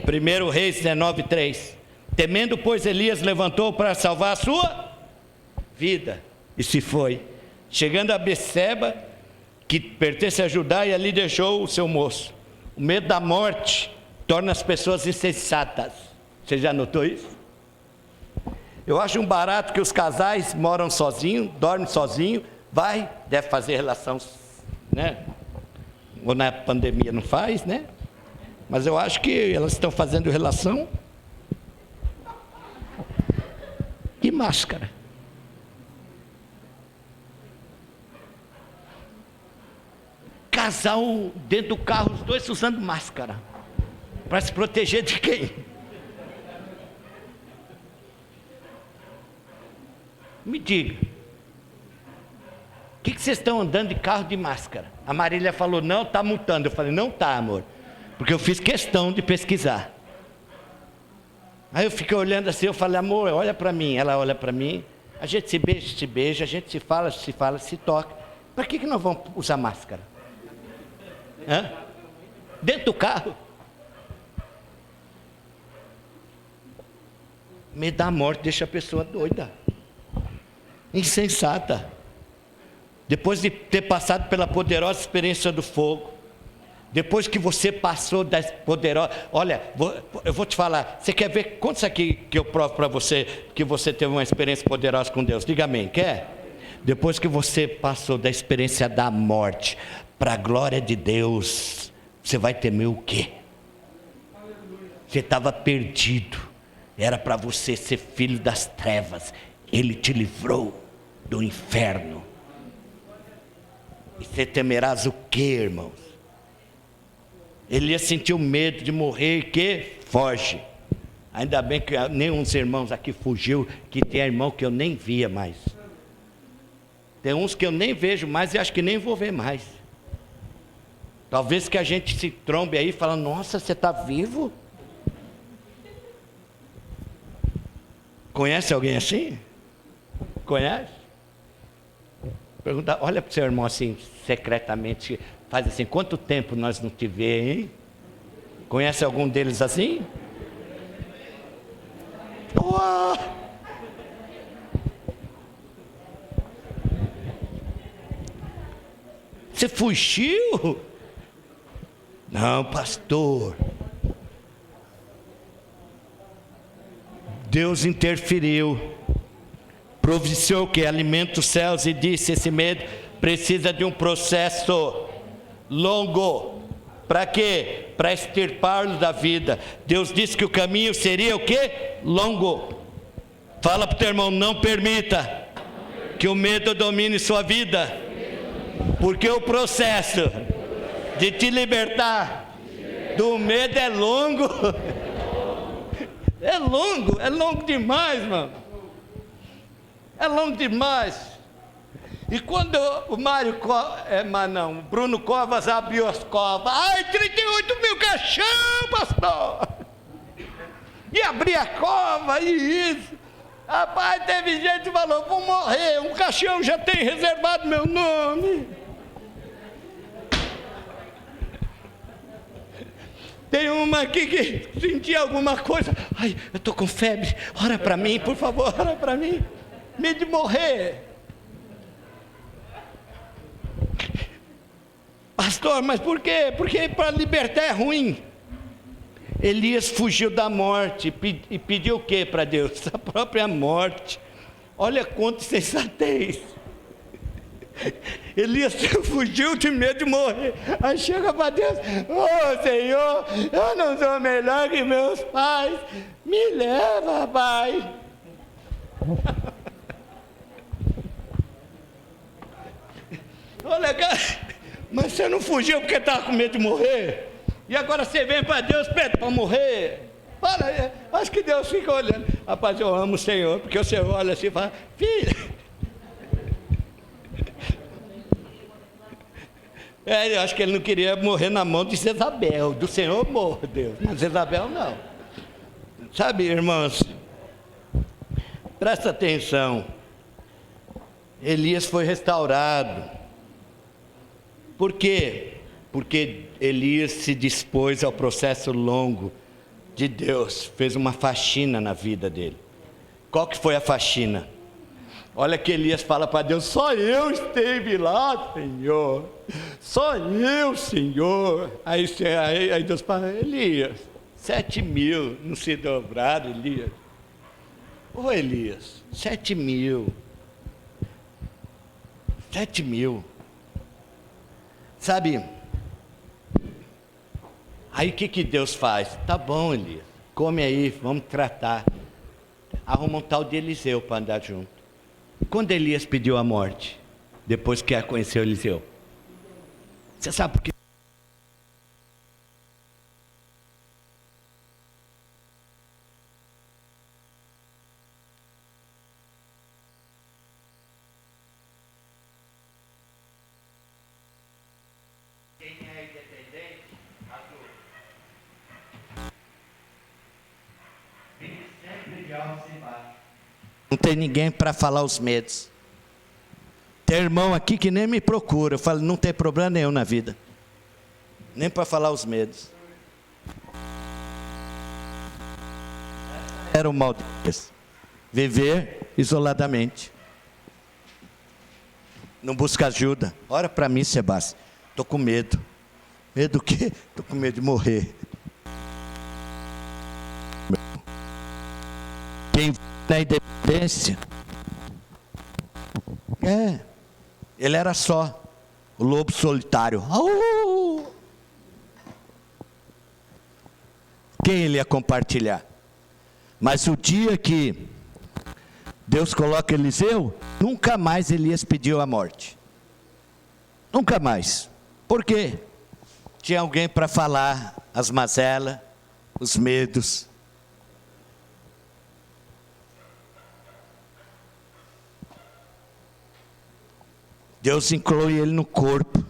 1 Reis 19:3. Temendo, pois, Elias levantou para salvar a sua vida e se foi. Chegando a Beceba, que pertence a Judá, e ali deixou o seu moço. O medo da morte torna as pessoas insensatas. Você já notou isso? Eu acho um barato que os casais moram sozinhos, dormem sozinhos, deve fazer relação, né? Ou na pandemia não faz, né? Mas eu acho que elas estão fazendo relação de máscara. Casal dentro do carro, os dois usando máscara. Para se proteger de quem? Me diga. O que vocês estão andando de carro de máscara? A Marília falou, não, está multando. Eu falei, não está, amor. Porque eu fiz questão de pesquisar. Aí eu fiquei olhando assim, eu falei, amor, olha para mim. Ela olha para mim, a gente se beija, a gente se fala, se toca. Para que nós vamos usar máscara? Hã? Dentro do carro. Medo da morte deixa a pessoa doida, insensata. Depois de ter passado pela poderosa experiência do fogo, depois que você passou da poderosa... Olha, eu vou te falar, você quer ver quantos aqui que eu provo para você que você teve uma experiência poderosa com Deus? Diga amém, quer? Depois que você passou da experiência da morte para a glória de Deus, você vai temer o quê? Você estava perdido, era para você ser filho das trevas, Ele te livrou do inferno. E você temerás o quê, irmãos? Elias sentiu medo de morrer e que foge. Ainda bem que nenhum dos irmãos aqui fugiu, que tem irmão que eu nem via mais. Tem uns que eu nem vejo mais e acho que nem vou ver mais. Talvez que a gente se trombe aí e fala, nossa, você está vivo? Conhece alguém assim? Conhece? Pergunta, olha para o seu irmão assim, secretamente, faz assim, quanto tempo nós não te vê, hein? Conhece algum deles assim? Uau! Você fugiu? Não, pastor. Deus interferiu, providenciou o que? Alimenta os céus e disse, esse medo precisa de um processo longo. Para quê? Para extirpá-lo da vida. Deus disse que o caminho seria o quê? Longo. Fala para o teu irmão, não permita que o medo domine sua vida, porque o processo de te libertar do medo é longo. É longo demais, mano. É longo demais. E quando o Bruno Covas abriu as covas, 38 mil caixão, pastor. E abri a cova, e isso. Rapaz, teve gente que falou, vou morrer, um caixão já tem reservado meu nome. Tem uma aqui que sentia alguma coisa. Ai, eu estou com febre. Ora para mim, por favor, ora para mim. Medo de morrer. Pastor, mas por quê? Porque para libertar é ruim. Elias fugiu da morte e pediu o que para Deus? A própria morte. Olha quanto sensatez. Elias fugiu de medo de morrer. Aí chega para Deus, Senhor, eu não sou melhor que meus pais, me leva, Pai. Olha, cara, mas você não fugiu porque estava com medo de morrer? E agora você vem para Deus, pede para morrer? Olha, acho que Deus fica olhando. Rapaz, eu amo o Senhor, porque o Senhor olha assim e fala, filho. Eu acho que ele não queria morrer na mão de Jezabel. Do Senhor morre, Deus, mas Jezabel não. Sabe, irmãos, presta atenção. Elias foi restaurado. Por quê? Porque Elias se dispôs ao processo longo de Deus. Fez uma faxina na vida dele. Qual que foi a faxina? Olha que Elias fala para Deus, só eu esteve lá, Senhor. Só eu, Senhor. Aí Deus fala, Elias, 7.000 não se dobraram, Elias. Ô Elias, 7.000. 7.000. Sabe, aí o que Deus faz? Tá bom, Elias, come aí, vamos tratar. Arruma um tal de Eliseu para andar junto. Quando Elias pediu a morte, depois que conheceu Eliseu, você sabe por quê? Quem é independente, azul. Vive sempre de alto e baixo. Não tem ninguém para falar os medos. Tem irmão aqui que nem me procura. Eu falo, não tem problema nenhum na vida. nem para falar os medos. Era o mal de Deus. Viver isoladamente. Não busca ajuda. Ora para mim, Sebastião. Estou com medo. Medo do quê? Estou com medo de morrer. Quem na independência, ele era só o lobo solitário. Quem ele ia compartilhar? Mas o dia que Deus coloca Eliseu, nunca mais Elias pediu a morte. Nunca mais. Por quê? Tinha alguém para falar as mazelas, os medos. Deus inclui ele no corpo.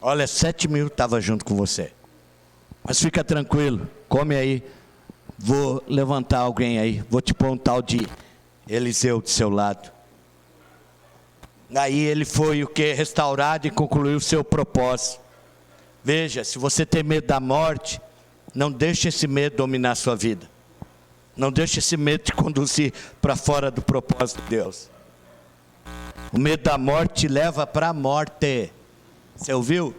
Olha, 7.000 estavam junto com você. Mas fica tranquilo, come aí. Vou levantar alguém aí. Vou te pôr um tal de Eliseu do seu lado. Aí ele foi o que? Restaurado e concluiu o seu propósito. Veja, se você tem medo da morte, não deixe esse medo dominar a sua vida. Não deixe esse medo te conduzir para fora do propósito de Deus. O medo da morte te leva para a morte. Você ouviu?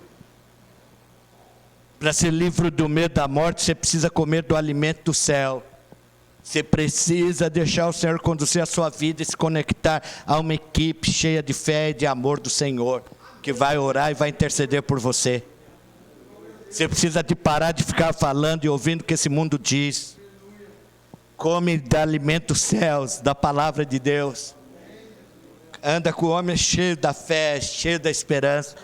Para ser livre do medo da morte, você precisa comer do alimento do céu. Você precisa deixar o Senhor conduzir a sua vida e se conectar a uma equipe cheia de fé e de amor do Senhor, que vai orar e vai interceder por você. Você precisa de parar de ficar falando e ouvindo o que esse mundo diz. Come do alimento dos céus, da palavra de Deus. Anda com homens cheios da fé, cheios da esperança.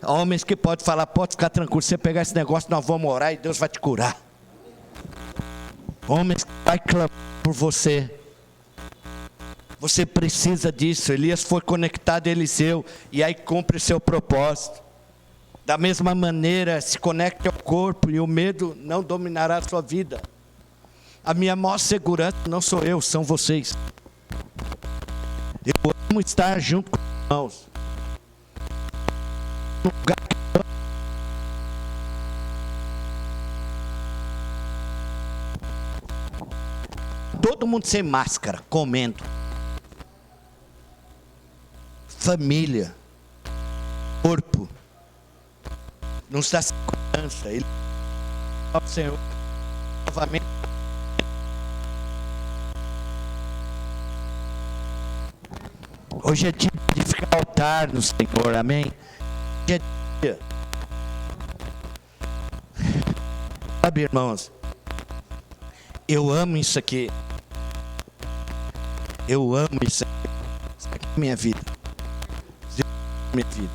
Homens que podem falar, pode ficar tranquilo, se você pegar esse negócio, nós vamos orar e Deus vai te curar. Homens que vai clamar por você. Você precisa disso. Elias foi conectado a Eliseu, e aí cumpre seu propósito. Da mesma maneira, se conecte ao corpo, e o medo não dominará a sua vida. A minha maior segurança não sou eu, são vocês. Eu amo estar junto com os irmãos. No lugar que todo mundo sem máscara, comendo. Família, corpo, não está segurança. Ele, o Senhor, novamente. Hoje é dia de ficar altar no Senhor, amém? Hoje é dia. Sabe, irmãos, eu amo isso aqui. Eu amo isso aqui. Isso aqui é minha vida. Isso é minha vida.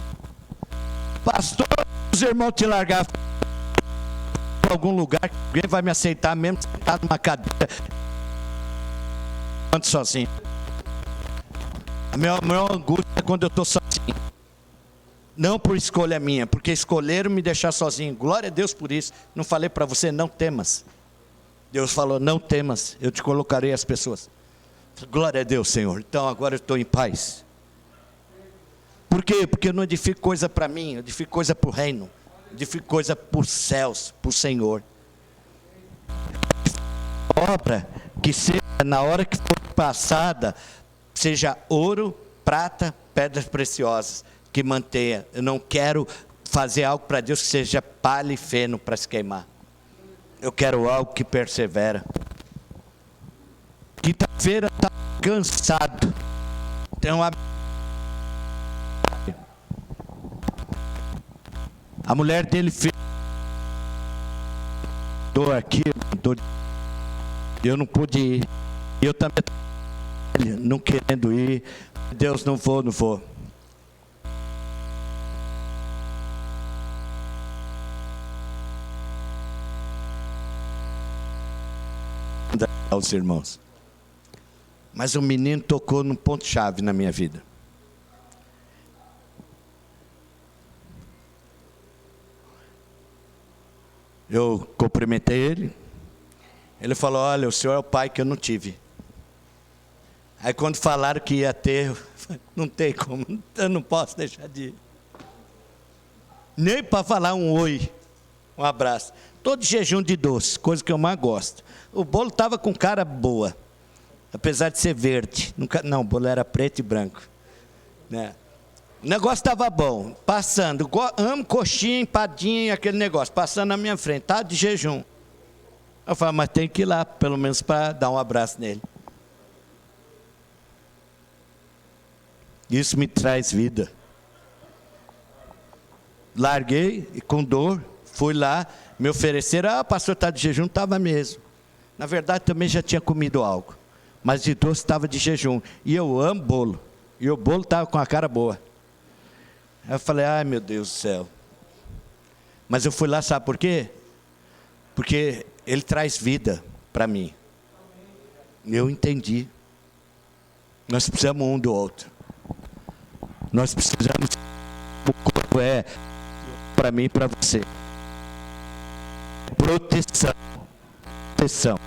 Pastor, os irmãos te largar para algum lugar, alguém vai me aceitar mesmo sentado numa cadeira, sozinho. A minha maior angústia é quando eu estou sozinho. Não por escolha minha, porque escolheram me deixar sozinho. Glória a Deus por isso. Não falei para você, não temas. Deus falou, não temas, eu te colocarei as pessoas. Glória a Deus, Senhor. Então agora eu estou em paz. Por quê? Porque eu não edifico coisa para mim, eu edifico coisa para o reino. Eu edifico coisa para os céus, para o Senhor. Obra que seja, na hora que for passada, seja ouro, prata, pedras preciosas, que mantenha. Eu não quero fazer algo para Deus que seja palha e feno para se queimar. Eu quero algo que persevera. Quinta-feira está cansado. Então a mulher dele fez. Estou aqui, eu não pude ir. Eu também não querendo ir. Deus, não vou. Aos irmãos. Mas o menino tocou num ponto-chave na minha vida. Eu cumprimentei ele. Ele falou, olha, o senhor é o pai que eu não tive. Aí quando falaram que ia ter, não tem como, eu não posso deixar de ir. Nem para falar um oi, um abraço. Todo jejum de doce, coisa que eu mais gosto. O bolo estava com cara boa, apesar de ser verde. Não, o bolo era preto e branco, né? O negócio estava bom, passando. Amo coxinha, empadinha, aquele negócio, passando na minha frente, tá de jejum. Eu falei, mas tem que ir lá, pelo menos para dar um abraço nele. Isso me traz vida. Larguei e com dor, fui lá, me ofereceram, pastor, está de jejum? Estava mesmo. Na verdade, também já tinha comido algo, mas de doce estava de jejum. E eu amo bolo, e o bolo estava com a cara boa. Aí eu falei, ai meu Deus do céu. Mas eu fui lá, sabe por quê? Porque ele traz vida para mim. Eu entendi. Nós precisamos um do outro. Nós precisamos, o corpo é para mim e para você. Proteção. Proteção.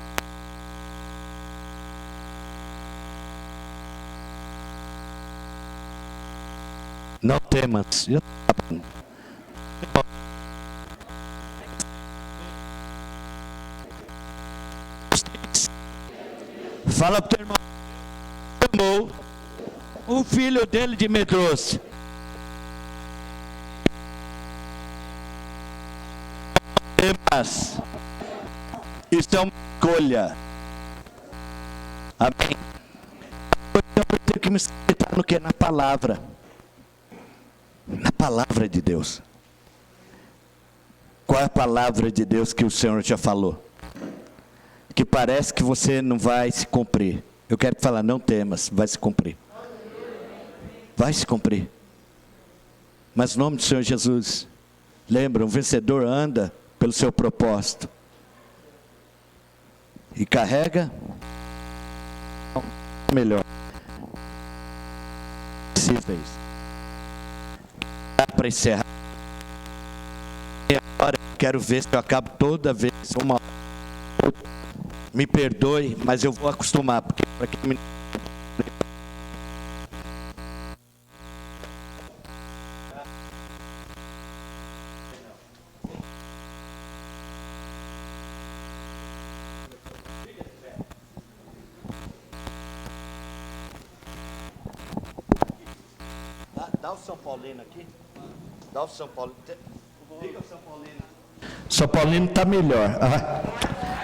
Não temas. Fala para o teu irmão. Chamou o filho dele de medroso. Temas. Isso é uma escolha. Amém. Eu tenho que me escutar no que? Na palavra. Na palavra de Deus. Qual é a palavra de Deus que o Senhor já falou? Que parece que você não vai se cumprir. Eu quero falar, não temas, vai se cumprir. Vai se cumprir. Mas no nome do Senhor Jesus, lembra, um vencedor anda pelo seu propósito. E carrega melhor. Possíveis. Para encerrar. Agora eu quero ver se eu acabo toda vez uma hora. Me perdoe, mas eu vou acostumar, porque para quem me... Dá o São Paulino aqui. Dá o São Paulino. Liga o São Paulino. São Paulino está melhor.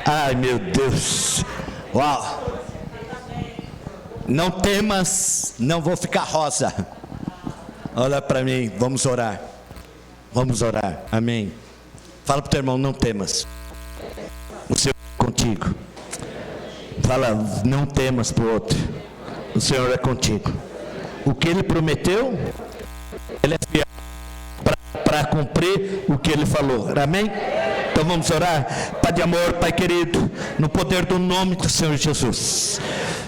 Ai, meu Deus. Uau. Não temas, não vou ficar rosa. Olha para mim, vamos orar. Vamos orar, amém. Fala para o teu irmão, não temas. O Senhor é contigo. Fala, não temas para o outro. O Senhor é contigo. O que Ele prometeu, Ele é fiel para cumprir o que Ele falou. Amém? Então vamos orar. Pai de amor, Pai querido, no poder do nome do Senhor Jesus.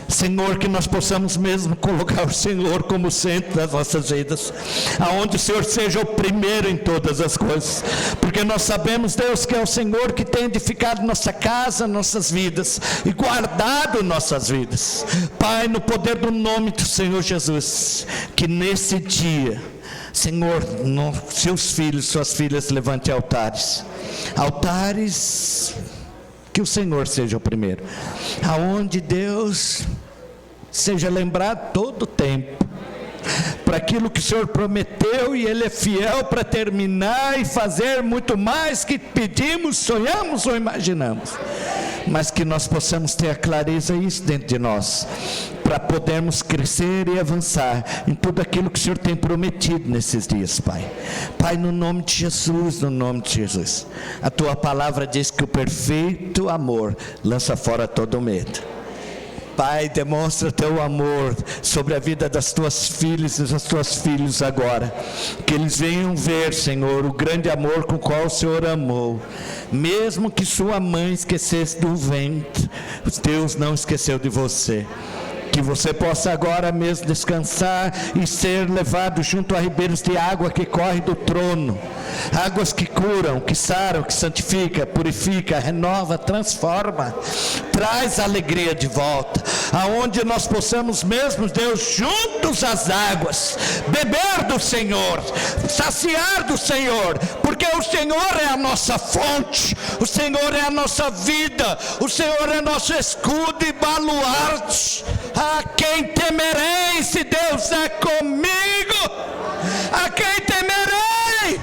Senhor, que nós possamos mesmo colocar o Senhor como centro das nossas vidas, aonde o Senhor seja o primeiro em todas as coisas, porque nós sabemos, Deus, que é o Senhor que tem edificado nossa casa, nossas vidas, e guardado nossas vidas. Pai, no poder do nome do Senhor Jesus, que nesse dia, Senhor, seus filhos, suas filhas levantem altares, que o Senhor seja o primeiro, aonde Deus seja lembrado todo o tempo, para aquilo que o Senhor prometeu, e Ele é fiel para terminar e fazer muito mais que pedimos, sonhamos ou imaginamos, mas que nós possamos ter a clareza isso dentro de nós, para podermos crescer e avançar em tudo aquilo que o Senhor tem prometido nesses dias, Pai. Pai, no nome de Jesus, no nome de Jesus. A Tua palavra diz que o perfeito amor lança fora todo medo. Pai, demonstra Teu amor sobre a vida das Tuas filhas e dos Teus filhos agora. Que eles venham ver, Senhor, o grande amor com o qual o Senhor amou. Mesmo que sua mãe esquecesse do ventre, Deus não esqueceu de você. que você possa agora mesmo descansar e ser levado junto a ribeiros de água que corre do trono, águas que curam, que saram, que santifica, purifica, renova, transforma, traz alegria de volta, aonde nós possamos mesmo, Deus, juntos às águas, beber do Senhor, saciar do Senhor, porque o Senhor é a nossa fonte, o Senhor é a nossa vida, o Senhor é nosso escudo e baluarte. A quem temerei se Deus é comigo? A quem temerei?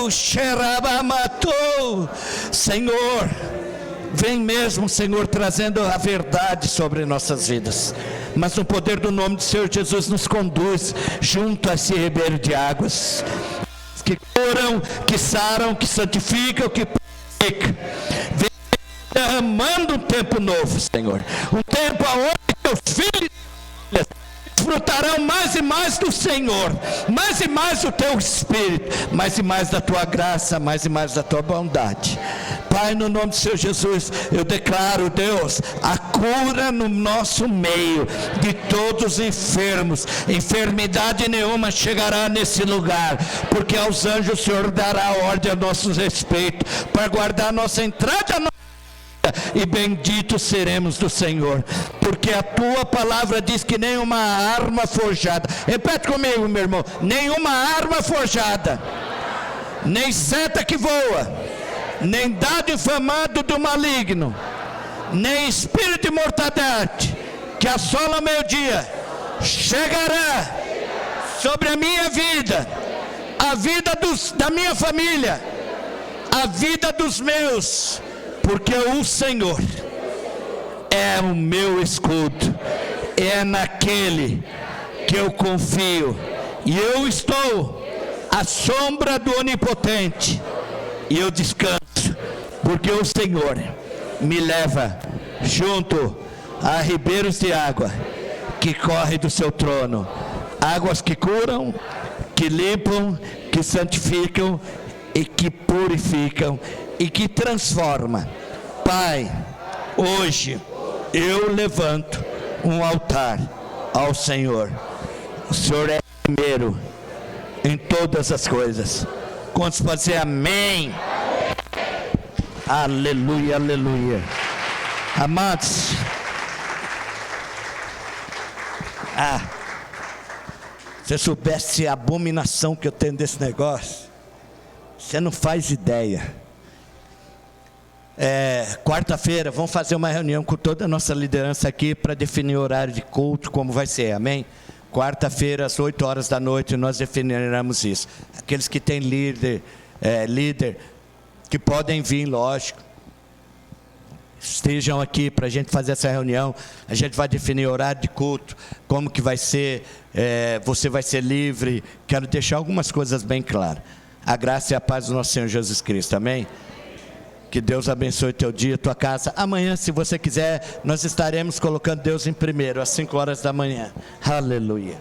Oh, Xerabamatou. Senhor, vem mesmo, Senhor, trazendo a verdade sobre nossas vidas, mas no poder do nome do Senhor Jesus nos conduz junto a esse ribeiro de águas que curam, que saram, que santificam, que purificam. Vem derramando um tempo novo, Senhor, um tempo aonde teus filhos desfrutarão mais e mais do Senhor, mais e mais do teu Espírito, mais e mais da tua graça, mais e mais da tua bondade. Pai, no nome do Senhor Jesus, eu declaro, Deus, a cura no nosso meio de todos os enfermos. Enfermidade nenhuma chegará nesse lugar, porque aos anjos o Senhor dará ordem a nosso respeito, para guardar a nossa entrada, e benditos seremos do Senhor, porque a tua palavra diz que nenhuma arma forjada, repete comigo, meu irmão, nenhuma arma forjada, nem seta que voa, nem dado infamado do maligno, nem espírito de mortandade que assola o meio-dia chegará sobre a minha vida, a vida da minha família, a vida dos meus, porque o Senhor é o meu escudo, é naquele que eu confio, e eu estou à sombra do Onipotente, e eu descanso, porque o Senhor me leva junto a ribeiros de água que corre do seu trono, águas que curam, que limpam, que santificam e que purificam e que transforma. Pai, hoje eu levanto um altar ao Senhor. O Senhor é primeiro em todas as coisas. Quantos podem dizer amém? Aleluia, aleluia. Amados, se você soubesse a abominação que eu tenho desse negócio, você não faz ideia. Quarta-feira vamos fazer uma reunião com toda a nossa liderança aqui para definir o horário de culto, como vai ser, amém? Quarta-feira às 8 horas da noite nós definiremos isso. Aqueles que têm líder que podem vir, lógico, estejam aqui para a gente fazer essa reunião. A gente vai definir o horário de culto, como que vai ser, você vai ser livre. Quero deixar algumas coisas bem claras. A graça e a paz do nosso Senhor Jesus Cristo, amém? Que Deus abençoe teu dia, tua casa. Amanhã, se você quiser, nós estaremos colocando Deus em primeiro, às 5 horas da manhã. Aleluia.